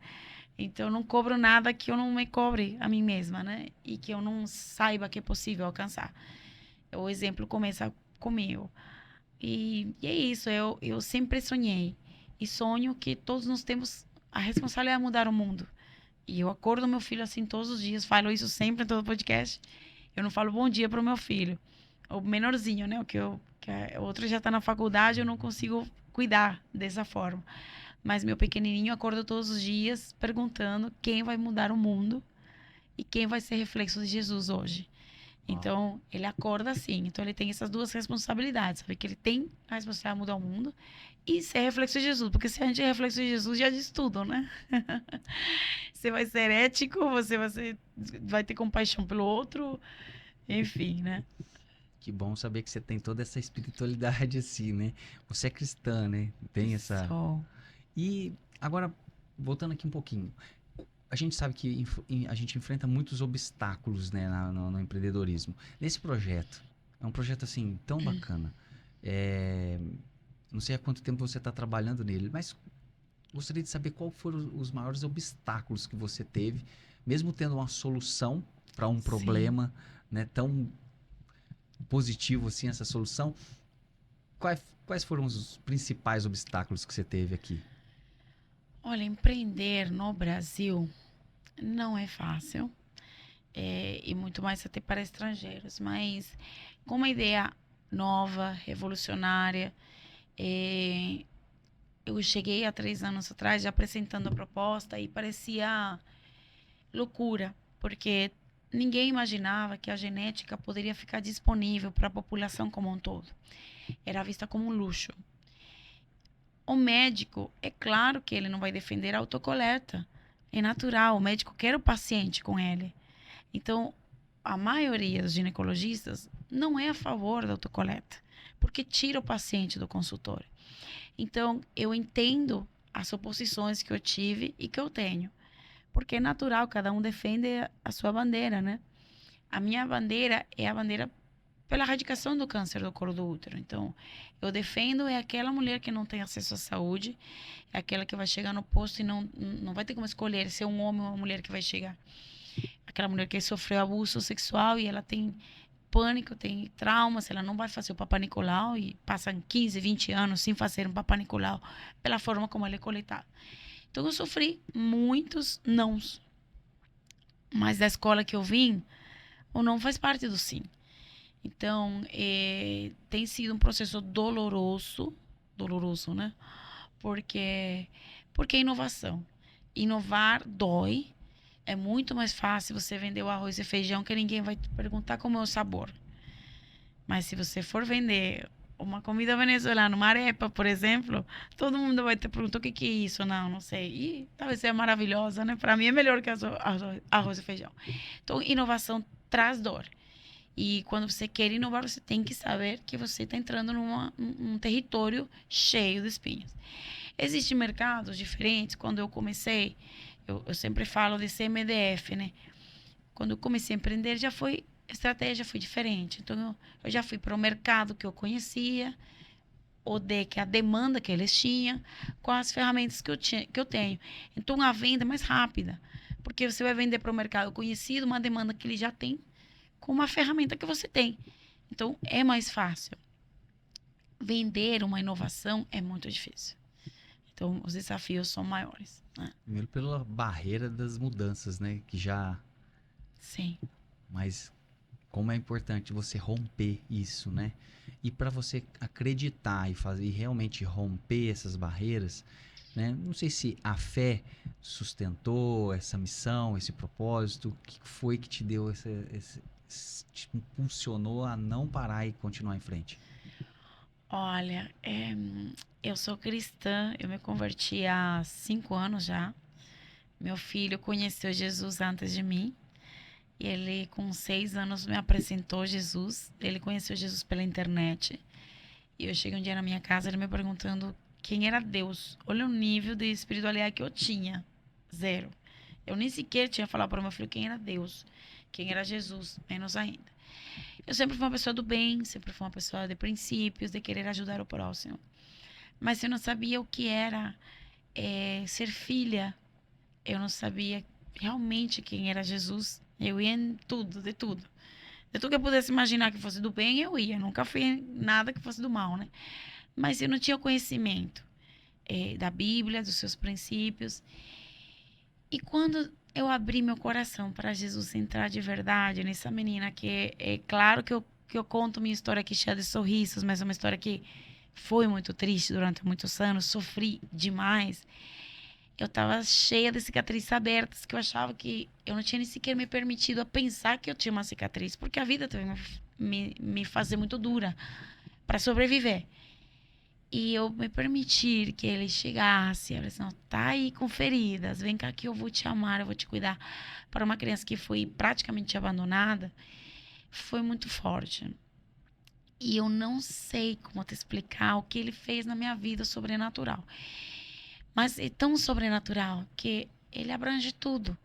Então, eu não cobro nada que eu não me cobre a mim mesma, né? E que eu não saiba que é possível alcançar. O exemplo começa comigo. E é isso, eu sempre sonhei. E sonho que todos nós temos a responsabilidade de mudar o mundo. E eu acordo meu filho assim todos os dias, falo isso sempre em todo podcast. Eu não falo bom dia pro meu filho. O menorzinho, né? O outro já tá na faculdade, eu não consigo cuidar dessa forma. Mas meu pequenininho acorda todos os dias perguntando quem vai mudar o mundo e quem vai ser reflexo de Jesus hoje. Então, ele acorda assim. Então, ele tem essas duas responsabilidades. Sabe que ele tem a responsabilidade de mudar o mundo e ser reflexo de Jesus. Porque se a gente é reflexo de Jesus, já diz tudo, né? Você vai ser ético, vai ter compaixão pelo outro, enfim, né? Que bom saber que você tem toda essa espiritualidade assim, né? Você é cristã, né? Tem essa. Só. E agora, voltando aqui um pouquinho, a gente sabe que a gente enfrenta muitos obstáculos, né, no empreendedorismo. Nesse projeto, é um projeto assim tão bacana. É, não sei há quanto tempo você está trabalhando nele, mas gostaria de saber qual foram os maiores obstáculos que você teve, mesmo tendo uma solução para um Sim. problema, né, tão positivo assim essa solução. Quais foram os principais obstáculos que você teve aqui? Olha, empreender no Brasil não é fácil. E muito mais até para estrangeiros. Mas com uma ideia nova, revolucionária, eu cheguei há 3 anos atrás já apresentando a proposta e parecia loucura, porque ninguém imaginava que a genética poderia ficar disponível para a população como um todo. Era vista como um luxo. O médico, é claro que ele não vai defender a autocoleta. É natural, o médico quer o paciente com ele. Então, a maioria dos ginecologistas não é a favor da autocoleta, porque tira o paciente do consultório. Então, eu entendo as oposições que eu tive e que eu tenho, porque é natural, cada um defende a sua bandeira, né? A minha bandeira é a bandeira pela erradicação do câncer do colo do útero. Então, eu defendo é aquela mulher que não tem acesso à saúde, é aquela que vai chegar no posto e não vai ter como escolher se é um homem ou uma mulher que vai chegar. Aquela mulher que sofreu abuso sexual e ela tem pânico, tem traumas, ela não vai fazer o Papa Nicolau e passam 15, 20 anos sem fazer um Papa Nicolau pela forma como ele é coletado. Então eu sofri muitos nãos. Mas da escola que eu vim, o não faz parte do sim. Então, tem sido um processo doloroso, né? Porque é inovação. Inovar dói. É muito mais fácil você vender o arroz e feijão que ninguém vai te perguntar como é o sabor. Mas se você for vender uma comida venezuelana, uma arepa, por exemplo, todo mundo vai te perguntar o que é isso. Não sei. E talvez seja maravilhosa, né? Para mim é melhor que arroz e feijão. Então, inovação traz dor. E quando você quer inovar, você tem que saber que você está entrando num território cheio de espinhos. Existem mercados diferentes. Quando eu comecei, eu sempre falo de CMDF, né? Quando eu comecei a empreender, a estratégia foi diferente. Então, eu já fui para o mercado que eu conhecia, que a demanda que eles tinham, com as ferramentas que eu tenho. Então, a venda é mais rápida, porque você vai vender para o mercado conhecido, uma demanda que ele já tem, com uma ferramenta que você tem. Então, é mais fácil. Vender uma inovação é muito difícil. Então, os desafios são maiores, né? Primeiro pela barreira das mudanças, né? Que já. Sim. Mas como é importante você romper isso, né? E para você acreditar e realmente romper essas barreiras, né? Não sei se a fé sustentou essa missão, esse propósito, o que foi que te deu te impulsionou a não parar e continuar em frente? Olha, eu sou cristã, eu me converti há 5 anos já. Meu filho conheceu Jesus antes de mim. E ele, com 6 anos, me apresentou Jesus. Ele conheceu Jesus pela internet. E eu cheguei um dia na minha casa, ele me perguntando quem era Deus. Olha o nível de espiritualidade que eu tinha. 0. Eu nem sequer tinha falado para o meu filho quem era Deus, quem era Jesus, menos ainda. Eu sempre fui uma pessoa do bem, sempre fui uma pessoa de princípios, de querer ajudar o próximo. Mas eu não sabia o que era ser filha. Eu não sabia realmente quem era Jesus. Eu ia em tudo, de tudo. De tudo que eu pudesse imaginar que fosse do bem, eu ia. Nunca fui em nada que fosse do mal, né? Mas eu não tinha conhecimento da Bíblia, dos seus princípios. E quando eu abri meu coração para Jesus entrar de verdade nessa menina, que é claro que eu conto minha história aqui cheia de sorrisos, mas é uma história que foi muito triste durante muitos anos, sofri demais. eu estava cheia de cicatrizes abertas, que eu achava que eu não tinha nem sequer me permitido a pensar que eu tinha uma cicatriz, porque a vida teve me fazer muito dura para sobreviver. E eu me permitir que ele chegasse, ele disse, não, tá aí com feridas, vem cá que eu vou te amar, eu vou te cuidar. Para uma criança que foi praticamente abandonada, foi muito forte. E eu não sei como te explicar o que ele fez na minha vida sobrenatural. Mas é tão sobrenatural que ele abrange tudo.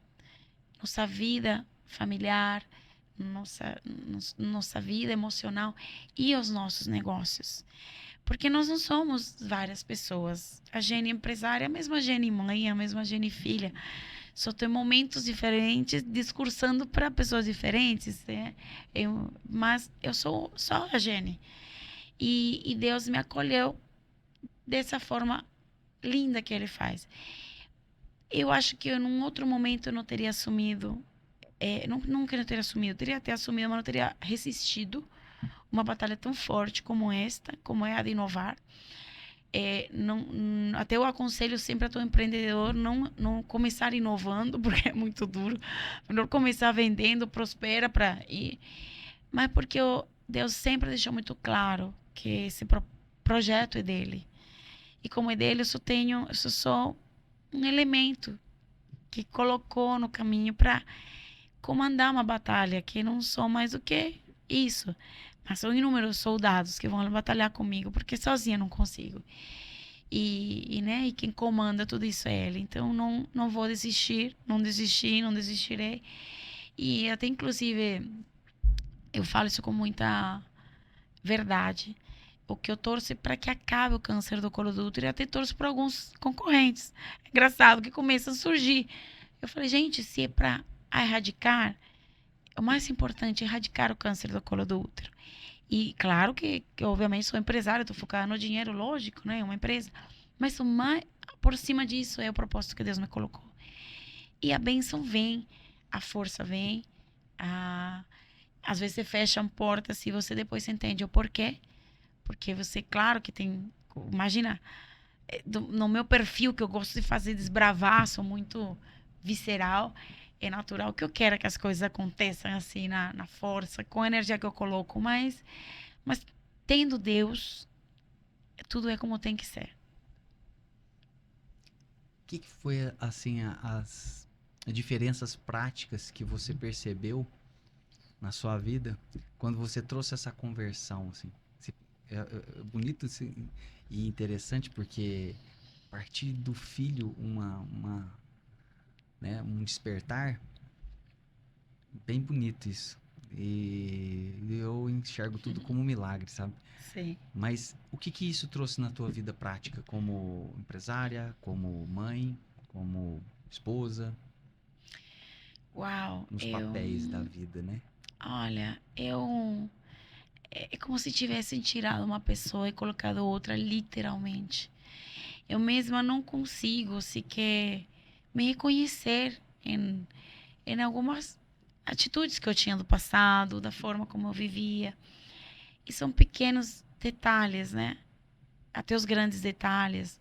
Nossa vida familiar, nossa vida emocional e os nossos negócios. Porque nós não somos várias pessoas. A Jenny empresária é a mesma Jenny mãe, é a mesma Jenny filha. Só tem momentos diferentes, discursando para pessoas diferentes. Né? Mas eu sou só a Jenny. E Deus me acolheu dessa forma linda que Ele faz. Eu acho que num outro momento eu não teria assumido, nunca eu teria assumido, eu teria até assumido, mas não teria resistido uma batalha tão forte como esta, como é a de inovar. Até eu aconselho sempre a todo empreendedor não começar inovando, porque é muito duro. Melhor começar vendendo, prospera para ir. Mas porque Deus sempre deixou muito claro que esse projeto é dele. E como é dele, eu sou só um elemento que colocou no caminho para comandar uma batalha, que não sou mais do que isso. Mas são inúmeros soldados que vão batalhar comigo, porque sozinha não consigo. E quem comanda tudo isso é Ele. Então, não vou desistir, não desisti, não desistirei. E até, inclusive, eu falo isso com muita verdade. O que eu torço é para que acabe o câncer do colo do útero e até torço para alguns concorrentes. É engraçado que começa a surgir. Eu falei, gente, se é para erradicar, o mais importante é erradicar o câncer do colo do útero. E claro que obviamente sou empresária, estou focada no dinheiro, lógico, né? Uma empresa. Mas por cima disso é o propósito que Deus me colocou. E a bênção vem, a força vem, às vezes você fecha uma porta se você depois entende o porquê. Porque você, claro que tem... Imagina, no meu perfil que eu gosto de fazer, desbravar, sou muito visceral, é natural que eu quero que as coisas aconteçam assim, na força, com a energia que eu coloco, mas tendo Deus, tudo é como tem que ser. O que foi, assim, as diferenças práticas que você percebeu na sua vida quando você trouxe essa conversão, assim? É bonito assim, e interessante porque a partir do filho né, um despertar bem bonito isso. E eu enxergo tudo como um milagre, sabe? Sim. Mas o que isso trouxe na tua vida prática como empresária, como mãe, como esposa, Uau, nos papéis da vida, né? olha, é como se tivessem tirado uma pessoa e colocado outra, literalmente. Eu mesma não consigo sequer me reconhecer em algumas atitudes que eu tinha do passado, da forma como eu vivia. E são pequenos detalhes, né? Até os grandes detalhes.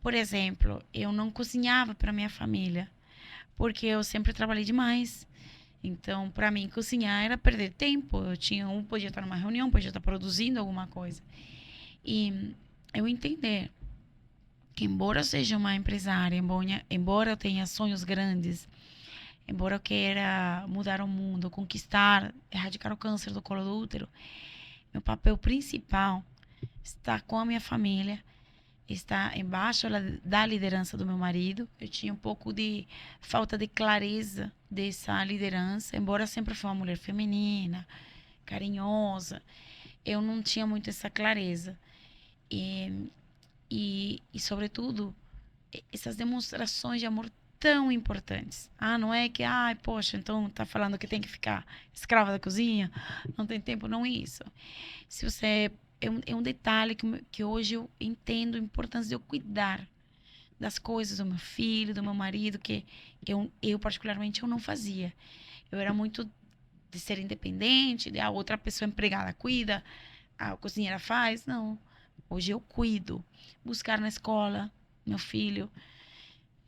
Por exemplo, eu não cozinhava para minha família, porque eu sempre trabalhei demais. Então, para mim, cozinhar era perder tempo. Podia estar numa reunião, podia estar produzindo alguma coisa. E eu entender que, embora eu seja uma empresária, embora eu tenha sonhos grandes, embora eu queira mudar o mundo, conquistar, erradicar o câncer do colo do útero, meu papel principal está com a minha família, está embaixo da liderança do meu marido. Eu tinha um pouco de falta de clareza dessa liderança, embora sempre fui uma mulher feminina, carinhosa, eu não tinha muito essa clareza. E sobretudo, essas demonstrações de amor tão importantes. Não é que, poxa, então tá falando que tem que ficar escrava da cozinha, não tem tempo, não é isso. Se você é um detalhe que hoje eu entendo a importância de eu cuidar das coisas do meu filho, do meu marido, que eu particularmente eu não fazia. Eu era muito de ser independente, de a outra pessoa empregada cuida, a cozinheira faz, não. Hoje eu cuido. Buscar na escola, meu filho.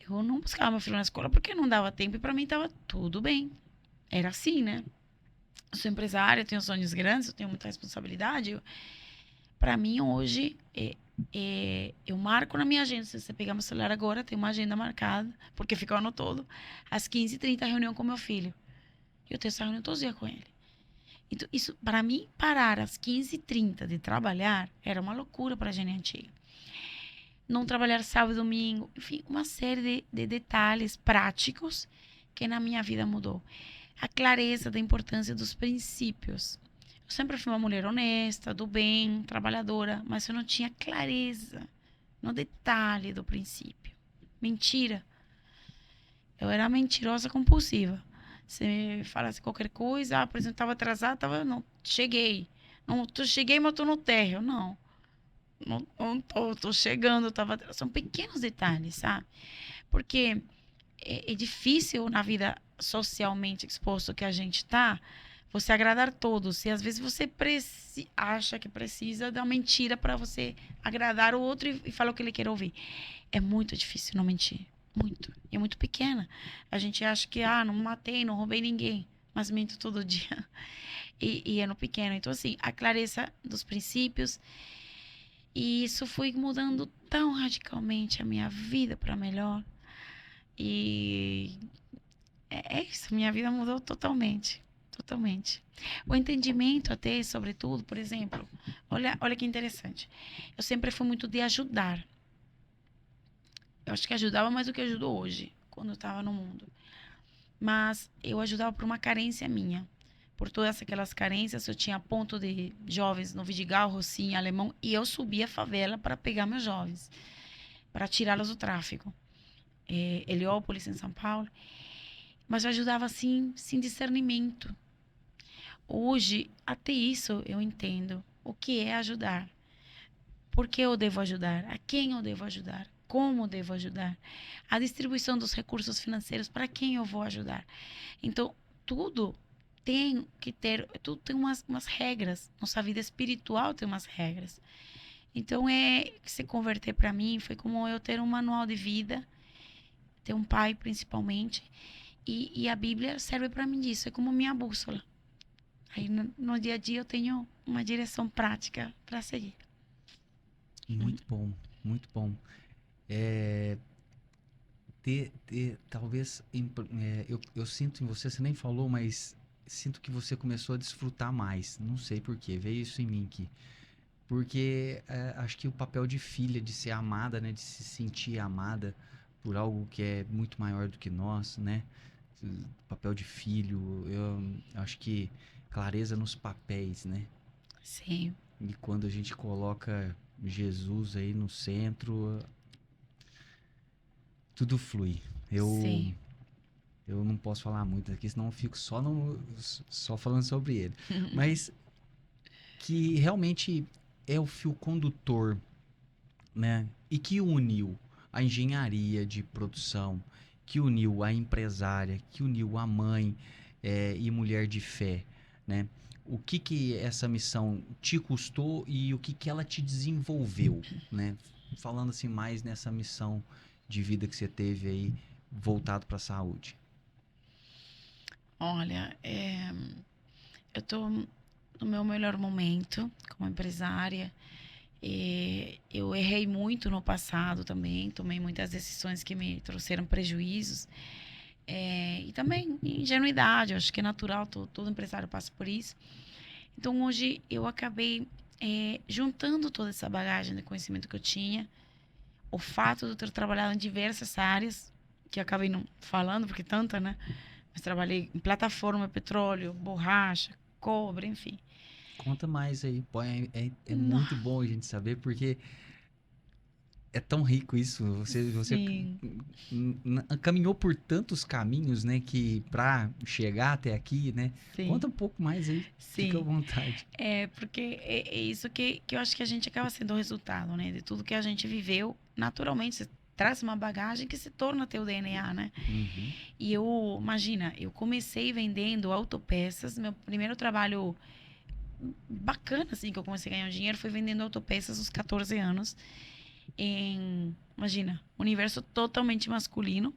Eu não buscava meu filho na escola porque não dava tempo e para mim estava tudo bem. Era assim, né? Eu sou empresária, eu tenho sonhos grandes, eu tenho muita responsabilidade. Para mim, hoje, eu marco na minha agenda. Se você pegar meu celular agora, tem uma agenda marcada, porque fica o ano todo, às 15h30, reunião com meu filho. Eu tenho essa reunião todos os dias com ele. Então, isso, para mim, parar às 15h30 de trabalhar era uma loucura para a gente antiga. Não trabalhar sábado e domingo, enfim, uma série de detalhes práticos que na minha vida mudou. A clareza da importância dos princípios. Eu sempre fui uma mulher honesta, do bem, trabalhadora, mas eu não tinha clareza no detalhe do princípio. Mentira. Eu era mentirosa compulsiva. Você me falasse qualquer coisa, por exemplo, estava atrasada, não, cheguei. Não, cheguei, mas estou no térreo. Não. Não tô chegando, são pequenos detalhes, sabe? Porque é difícil na vida socialmente exposto que a gente está, você agradar todos. E às vezes você acha que precisa dar mentira para você agradar o outro e falar o que ele quer ouvir. É muito difícil não mentir. Muito. E é muito pequena. A gente acha que, não matei, não roubei ninguém. Mas minto todo dia. E é no pequeno. Então, assim, a clareza dos princípios. E isso foi mudando tão radicalmente a minha vida para melhor. E é isso, minha vida mudou totalmente. Totalmente. O entendimento até, sobretudo, por exemplo, olha que interessante. Eu sempre fui muito de ajudar. Eu acho que ajudava mais do que ajudo hoje, quando eu estava no mundo. Mas eu ajudava por uma carência minha. Por todas aquelas carências, eu tinha ponto de jovens no Vidigal, Rocinha, Alemão, e eu subia a favela para pegar meus jovens, para tirá-los do tráfico. Heliópolis, em São Paulo. Mas eu ajudava assim, sem discernimento. Hoje, até isso eu entendo. O que é ajudar? Por que eu devo ajudar? A quem eu devo ajudar? Como eu devo ajudar? A distribuição dos recursos financeiros, para quem eu vou ajudar? Então, tudo tem que ter, tudo tem umas regras. Nossa vida espiritual tem umas regras. Então, se converter para mim foi como eu ter um manual de vida, ter um pai principalmente, e a Bíblia serve para mim disso, é como minha bússola. Aí no dia a dia eu tenho uma direção prática para seguir. Muito bom, muito bom. Talvez, eu sinto em você nem falou, mas sinto que você começou a desfrutar mais. Não sei por quê, veio isso em mim aqui. Porque acho que o papel de filha, de ser amada, né, de se sentir amada por algo que é muito maior do que nós, né? Papel de filho, eu acho que clareza nos papéis, né? Sim. E quando a gente coloca Jesus aí no centro, tudo flui. Sim. Eu não posso falar muito aqui, senão eu fico só falando sobre ele. Mas que realmente é o fio condutor, né? E que uniu a engenharia de produção, que uniu a empresária, que uniu a mãe e mulher de fé, né? O que essa missão te custou e o que ela te desenvolveu, né? Falando assim mais nessa missão de vida que você teve aí voltado para a saúde. Olha, eu tô no meu melhor momento como empresária. Eu errei muito no passado também, tomei muitas decisões que me trouxeram prejuízos. E também ingenuidade, eu acho que é natural, todo empresário passa por isso. Então, hoje eu acabei juntando toda essa bagagem de conhecimento que eu tinha, o fato de eu ter trabalhado em diversas áreas, que eu acabei não falando, porque tanta, né? Mas trabalhei em plataforma, petróleo, borracha, cobre, enfim. Conta mais aí, pô, é muito bom a gente saber, porque é tão rico isso. Você Sim, caminhou por tantos caminhos, né, que para chegar até aqui, né? Conta sim, um pouco mais aí, fica à sim. vontade. Porque é isso que eu acho que a gente acaba sendo o resultado, né? De tudo que a gente viveu, naturalmente, você traz uma bagagem que se torna teu DNA, né? Uhum. E imagina, eu comecei vendendo autopeças, meu primeiro trabalho bacana, assim, que eu comecei a ganhar dinheiro foi vendendo autopeças aos 14 anos. imagina, universo totalmente masculino,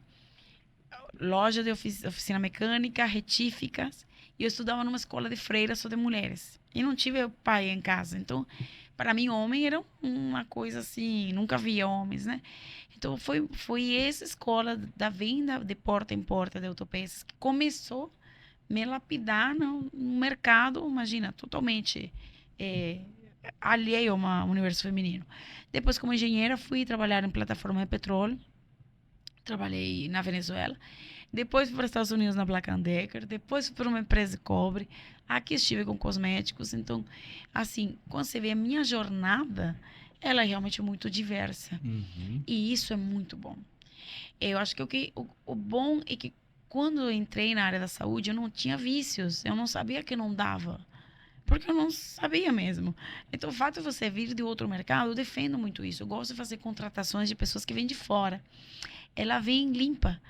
loja de oficina mecânica, retíficas, e eu estudava numa escola de freiras só de mulheres. E não tive pai em casa. Então, para mim, homem era uma coisa assim, nunca via homens, né? Então, foi essa escola da venda de porta em porta de autopeças que começou a me lapidar no mercado, imagina, totalmente é, alheio ao universo feminino. Depois, como engenheira, fui trabalhar em plataforma de petróleo. Trabalhei na Venezuela. Depois fui para os Estados Unidos na Black & Decker. Depois fui para uma empresa de cobre. Aqui estive com cosméticos. Então, assim, quando você vê a minha jornada, ela é realmente muito diversa. Uhum. E isso é muito bom. Eu acho que o bom é que quando eu entrei na área da saúde, eu não tinha vícios. Eu não sabia que não dava. Porque eu não sabia mesmo. Então, o fato de você vir de outro mercado, eu defendo muito isso. Eu gosto de fazer contratações de pessoas que vêm de fora. Ela vem limpa,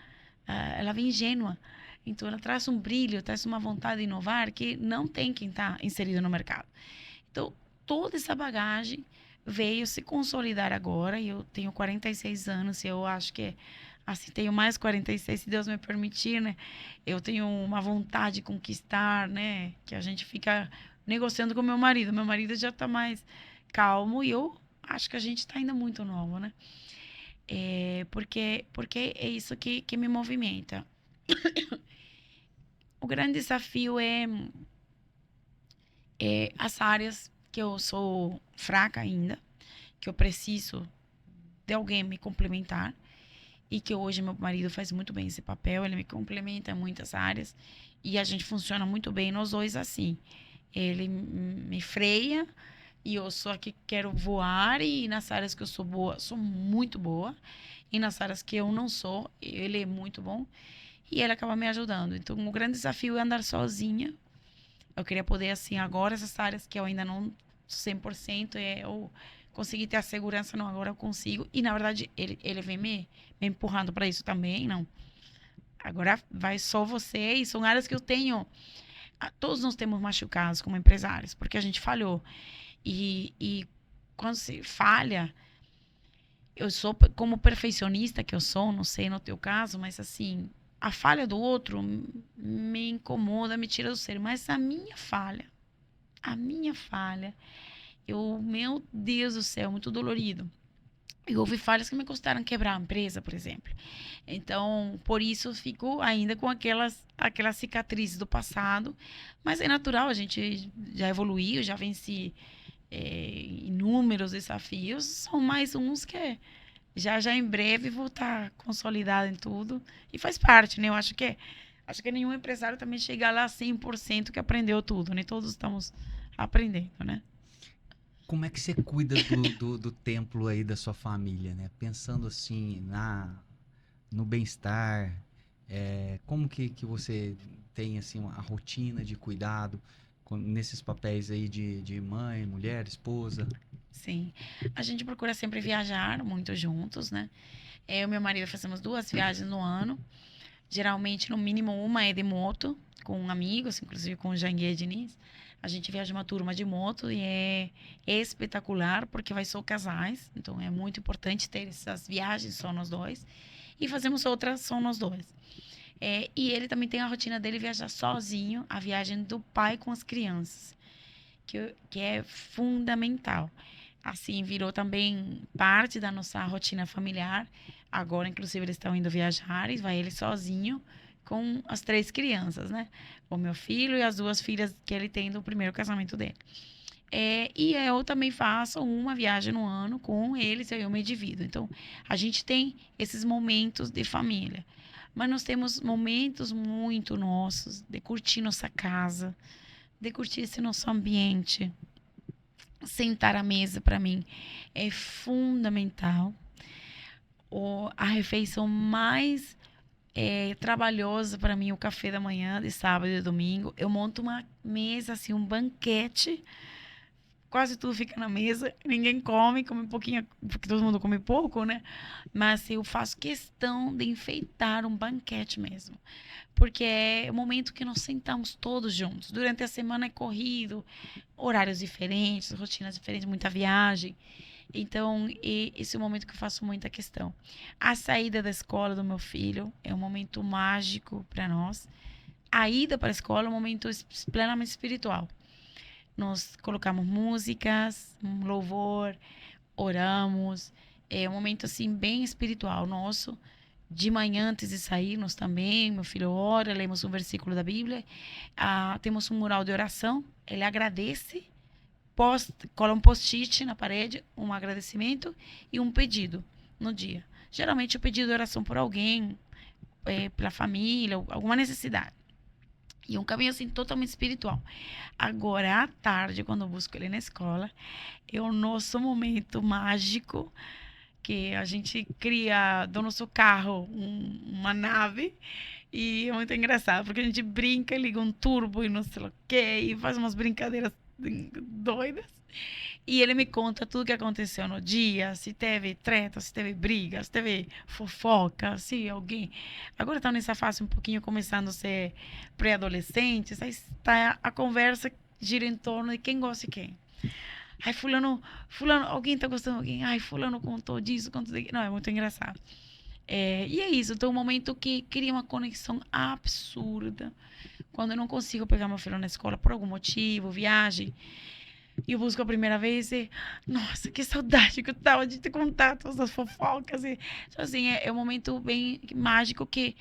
ela vem ingênua. Então, ela traz um brilho, traz uma vontade de inovar que não tem quem está inserido no mercado. Então, toda essa bagagem veio se consolidar agora. E eu tenho 46 anos e eu acho que, assim, tenho mais 46, se Deus me permitir, né? Eu tenho uma vontade de conquistar, né? Que a gente fica negociando com meu marido. Meu marido já está mais calmo e eu acho que a gente está ainda muito novo, né? Porque é isso que me movimenta. O grande desafio é as áreas que eu sou fraca ainda, que eu preciso de alguém me complementar, e que hoje meu marido faz muito bem esse papel, ele me complementa em muitas áreas, e a gente funciona muito bem nós dois assim. Ele me freia, e eu sou a que quero voar, e nas áreas que eu sou boa, sou muito boa. E nas áreas que eu não sou, ele é muito bom. E ele acaba me ajudando. Então, o grande desafio é andar sozinha. Eu queria poder, assim, agora, essas áreas que eu ainda não 100%, eu conseguir ter a segurança, não, agora eu consigo. E, na verdade, ele vem me empurrando para isso também, não. Agora vai só você. E são áreas que eu tenho. Todos nós temos machucados como empresários, porque a gente falhou. E quando se falha, eu sou, como perfeccionista que eu sou, não sei no teu caso, mas assim, a falha do outro me incomoda, me tira do sério. Mas a minha falha, meu Deus do céu, muito dolorido. E houve falhas que me custaram quebrar a empresa, por exemplo. Então, por isso, eu fico ainda com aquelas cicatrizes do passado. Mas é natural, a gente já evoluiu, já venci inúmeros desafios. São mais uns que já em breve vou estar consolidada em tudo. E faz parte, né? Eu acho que nenhum empresário também chega lá 100% que aprendeu tudo, né? Todos estamos aprendendo, né? Como é que você cuida do templo aí da sua família, né? Pensando assim no bem-estar, como que você tem assim a rotina de cuidado nesses papéis aí de mãe, mulher, esposa? Sim. A gente procura sempre viajar muito juntos, né? Eu e meu marido fazemos 2 viagens no ano. Geralmente, no mínimo, uma é de moto, com amigos, inclusive com o Janguier Diniz. A gente viaja uma turma de moto e é espetacular, porque vai só casais. Então, é muito importante ter essas viagens só nós dois. E fazemos outras só nós dois. E ele também tem a rotina dele viajar sozinho, a viagem do pai com as crianças, que é fundamental. Assim, virou também parte da nossa rotina familiar. Agora, inclusive, eles estão indo viajar e vai ele sozinho com as 3 crianças, né? O meu filho e as 2 filhas que ele tem do primeiro casamento dele. E eu também faço uma viagem no ano com eles, eu me divido. Então, a gente tem esses momentos de família. Mas nós temos momentos muito nossos de curtir nossa casa, de curtir esse nosso ambiente. Sentar à mesa, para mim, é fundamental. A refeição mais trabalhosa para mim, o café da manhã, de sábado e domingo. Eu monto uma mesa, assim, um banquete. Quase tudo fica na mesa, ninguém come um pouquinho, porque todo mundo come pouco, né? Mas eu faço questão de enfeitar um banquete mesmo. Porque é o momento que nós sentamos todos juntos. Durante a semana é corrido, horários diferentes, rotinas diferentes, muita viagem. Então, esse é o momento que eu faço muita questão. A saída da escola do meu filho é um momento mágico para nós. A ida para a escola é um momento plenamente espiritual. Nós colocamos músicas, um louvor, oramos. É um momento assim bem espiritual nosso. De manhã, antes de sairmos também, meu filho ora, lemos um versículo da Bíblia. Temos um mural de oração, ele agradece, cola um post-it na parede, um agradecimento e um pedido no dia. Geralmente o pedido de oração por alguém, pela família, alguma necessidade. E um caminho assim totalmente espiritual. Agora, à tarde, quando eu busco ele na escola, é o nosso momento mágico, que a gente cria do nosso carro uma nave. E é muito engraçado, porque a gente brinca, liga um turbo e não sei o quê, e faz umas brincadeiras doidas. E ele me conta tudo que aconteceu no dia, se teve treta, se teve briga, se teve fofoca, se alguém... Agora tá nessa fase um pouquinho começando a ser pré-adolescente, aí tá, a conversa gira em torno de quem gosta de quem. Ai, fulano, alguém tá gostando de alguém? Ai, fulano contou disso, contou daquilo. Não, é muito engraçado. E é isso, então um momento que cria uma conexão absurda. Quando eu não consigo pegar meu filho na escola por algum motivo, viagem, e eu busco a primeira vez e, nossa, que saudade que eu tava de te contar todas as fofocas. Então, assim, é um momento bem mágico que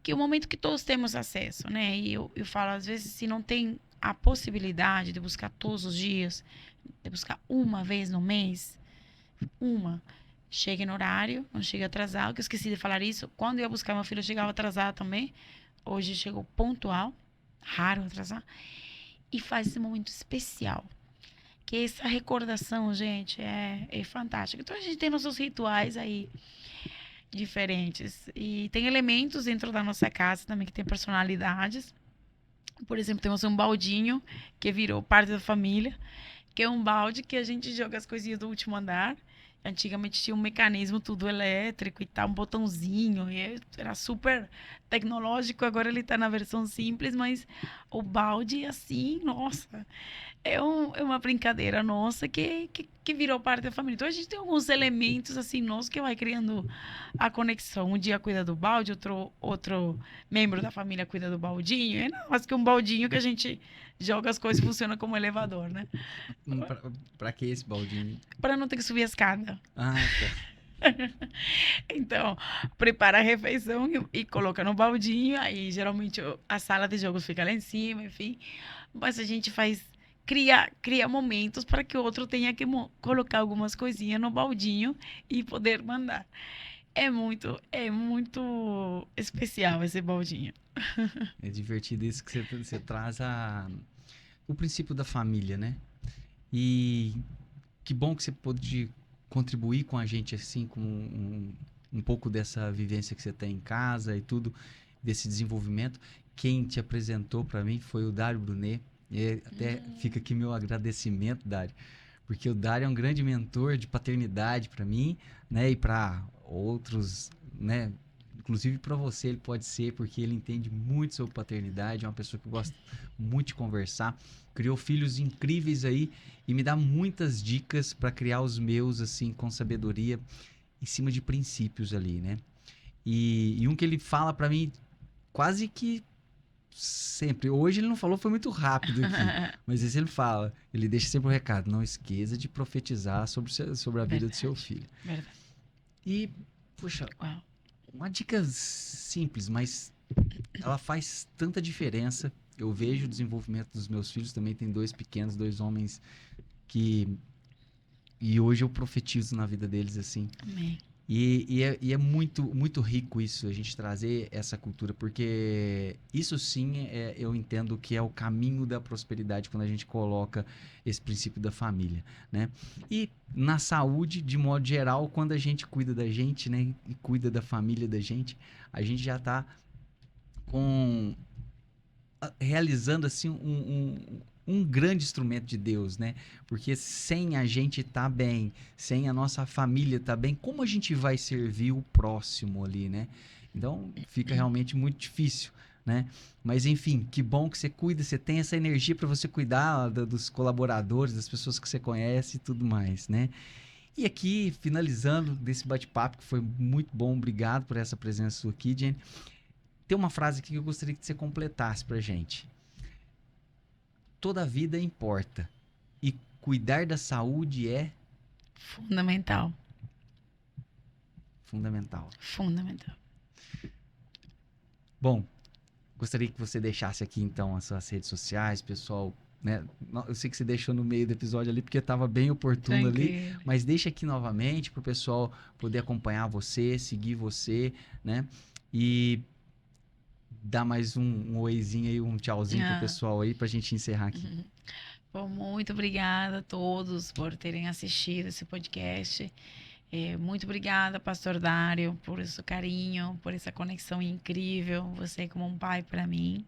é um momento que todos temos acesso, né? E eu falo, às vezes, se não tem a possibilidade de buscar todos os dias, de buscar uma vez no mês, chegue no horário, não chegue atrasado, que eu esqueci de falar isso. Quando eu ia buscar meu filho, eu chegava atrasado também. Hoje chegou pontual, raro atrasar. E faz esse momento especial. Que essa recordação, gente, é fantástica. Então a gente tem nossos rituais aí diferentes. E tem elementos dentro da nossa casa também que tem personalidades. Por exemplo, temos um baldinho que virou parte da família, que é um balde que a gente joga as coisinhas do último andar. Antigamente tinha um mecanismo tudo elétrico e tal, um botãozinho, e era super tecnológico. Agora ele tá na versão simples, mas o balde, assim, nossa, é uma brincadeira nossa que virou parte da família. Então a gente tem alguns elementos assim nossos que vai criando a conexão. Um dia cuida do balde, outro membro da família cuida do baldinho. É nada mais que um baldinho que a gente joga as coisas e funciona como elevador, né? Pra que esse baldinho? Para não ter que subir a escada. Ah, tá. Então, prepara a refeição e coloca no baldinho. Aí, geralmente, a sala de jogos fica lá em cima, enfim. Mas a gente cria momentos para que o outro tenha que colocar algumas coisinhas no baldinho e poder mandar. É muito especial esse baldinho. É divertido isso que você traz o princípio da família, né? E que bom que você pôde contribuir com a gente, assim, com um pouco dessa vivência que você tem em casa e tudo, desse desenvolvimento. Quem te apresentou para mim foi o Dário Brunet. E até fica aqui meu agradecimento, Dário, porque o Dário é um grande mentor de paternidade para mim, né? E para outros, né? Inclusive para você ele pode ser, porque ele entende muito sobre paternidade, é uma pessoa que gosta muito de conversar, criou filhos incríveis aí e me dá muitas dicas para criar os meus assim com sabedoria em cima de princípios ali, né? E um que ele fala para mim quase que sempre. Hoje ele não falou, foi muito rápido aqui, mas esse ele fala, ele deixa sempre o recado: não esqueça de profetizar sobre a vida do seu filho. Verdade. E, puxa, Uau. uma dica simples, mas ela faz tanta diferença. Eu vejo o desenvolvimento dos meus filhos, também tem dois pequenos, dois homens e hoje eu profetizo na vida deles assim. Amém. E é muito, muito rico isso, a gente trazer essa cultura, porque isso sim eu entendo que é o caminho da prosperidade quando a gente coloca esse princípio da família, né? E na saúde, de modo geral, quando a gente cuida da gente, né? E cuida da família da gente, a gente já está realizando assim um grande instrumento de Deus, né? Porque sem a gente estar bem, sem a nossa família estar bem, como a gente vai servir o próximo ali, né? Então fica realmente muito difícil, né? Mas enfim, que bom que você cuida, você tem essa energia para você cuidar dos colaboradores, das pessoas que você conhece e tudo mais, né? E aqui, finalizando desse bate-papo, que foi muito bom, obrigado por essa presença sua aqui, Jenny. Tem uma frase aqui que eu gostaria que você completasse pra gente. Toda vida importa e cuidar da saúde é Fundamental. fundamental. Fundamental. Bom, gostaria que você deixasse aqui então as suas redes sociais, pessoal, né? Eu sei que você deixou no meio do episódio ali porque estava bem oportuno ali, Tranquilo. mas deixa aqui novamente para o pessoal poder acompanhar você, seguir você, né? E dar mais um oizinho aí, um tchauzinho pro Ah. pessoal aí pra gente encerrar aqui. Bom, muito obrigada a todos por terem assistido esse podcast. Muito obrigada, Pastor Dário, por esse carinho, por essa conexão incrível. Você como um pai para mim.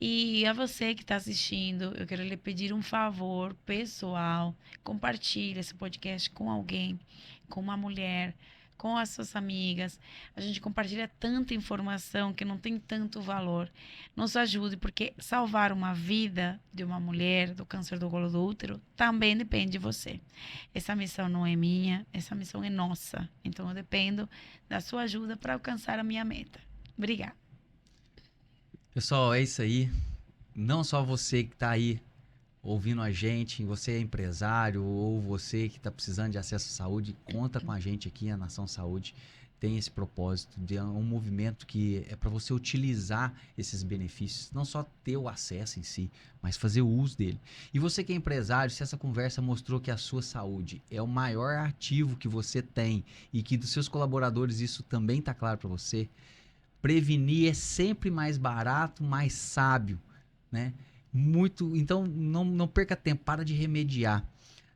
E a você que está assistindo, eu quero lhe pedir um favor pessoal. Compartilhe esse podcast com alguém, com uma mulher, com as suas amigas. A gente compartilha tanta informação que não tem tanto valor. Nos ajude, porque salvar uma vida de uma mulher do câncer do colo do útero também depende de você. Essa missão não é minha, essa missão é nossa. Então eu dependo da sua ajuda para alcançar a minha meta. Obrigada. Pessoal, é isso aí. Não só você que tá aí ouvindo a gente, você é empresário ou você que está precisando de acesso à saúde, conta com a gente aqui, a Nação Saúde tem esse propósito de um movimento que é para você utilizar esses benefícios, não só ter o acesso em si, mas fazer o uso dele. E você que é empresário, se essa conversa mostrou que a sua saúde é o maior ativo que você tem e que dos seus colaboradores isso também está claro para você, prevenir é sempre mais barato, mais sábio, né? Então não perca tempo, para de remediar.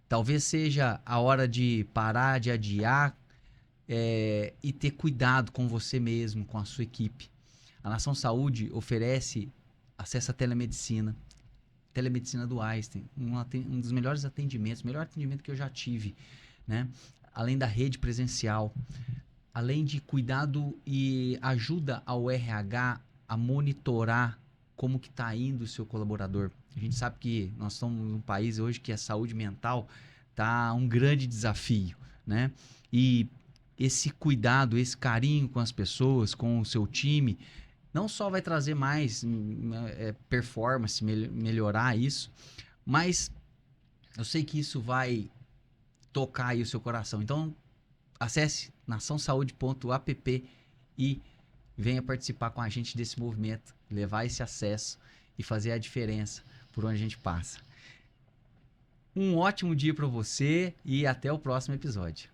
Talvez seja a hora de parar de adiar e ter cuidado com você mesmo, com a sua equipe. A Nação Saúde oferece acesso à telemedicina do Einstein, um dos melhores atendimentos, o melhor atendimento que eu já tive, né? Além da rede presencial, além de cuidado e ajuda ao RH a monitorar como que está indo o seu colaborador. A gente sabe que nós estamos num país hoje que a saúde mental está um grande desafio, né? E esse cuidado, esse carinho com as pessoas, com o seu time, não só vai trazer mais performance, melhorar isso, mas eu sei que isso vai tocar aí o seu coração. Então, acesse naçãosaude.app e venha participar com a gente desse movimento, levar esse acesso e fazer a diferença por onde a gente passa. Um ótimo dia para você e até o próximo episódio.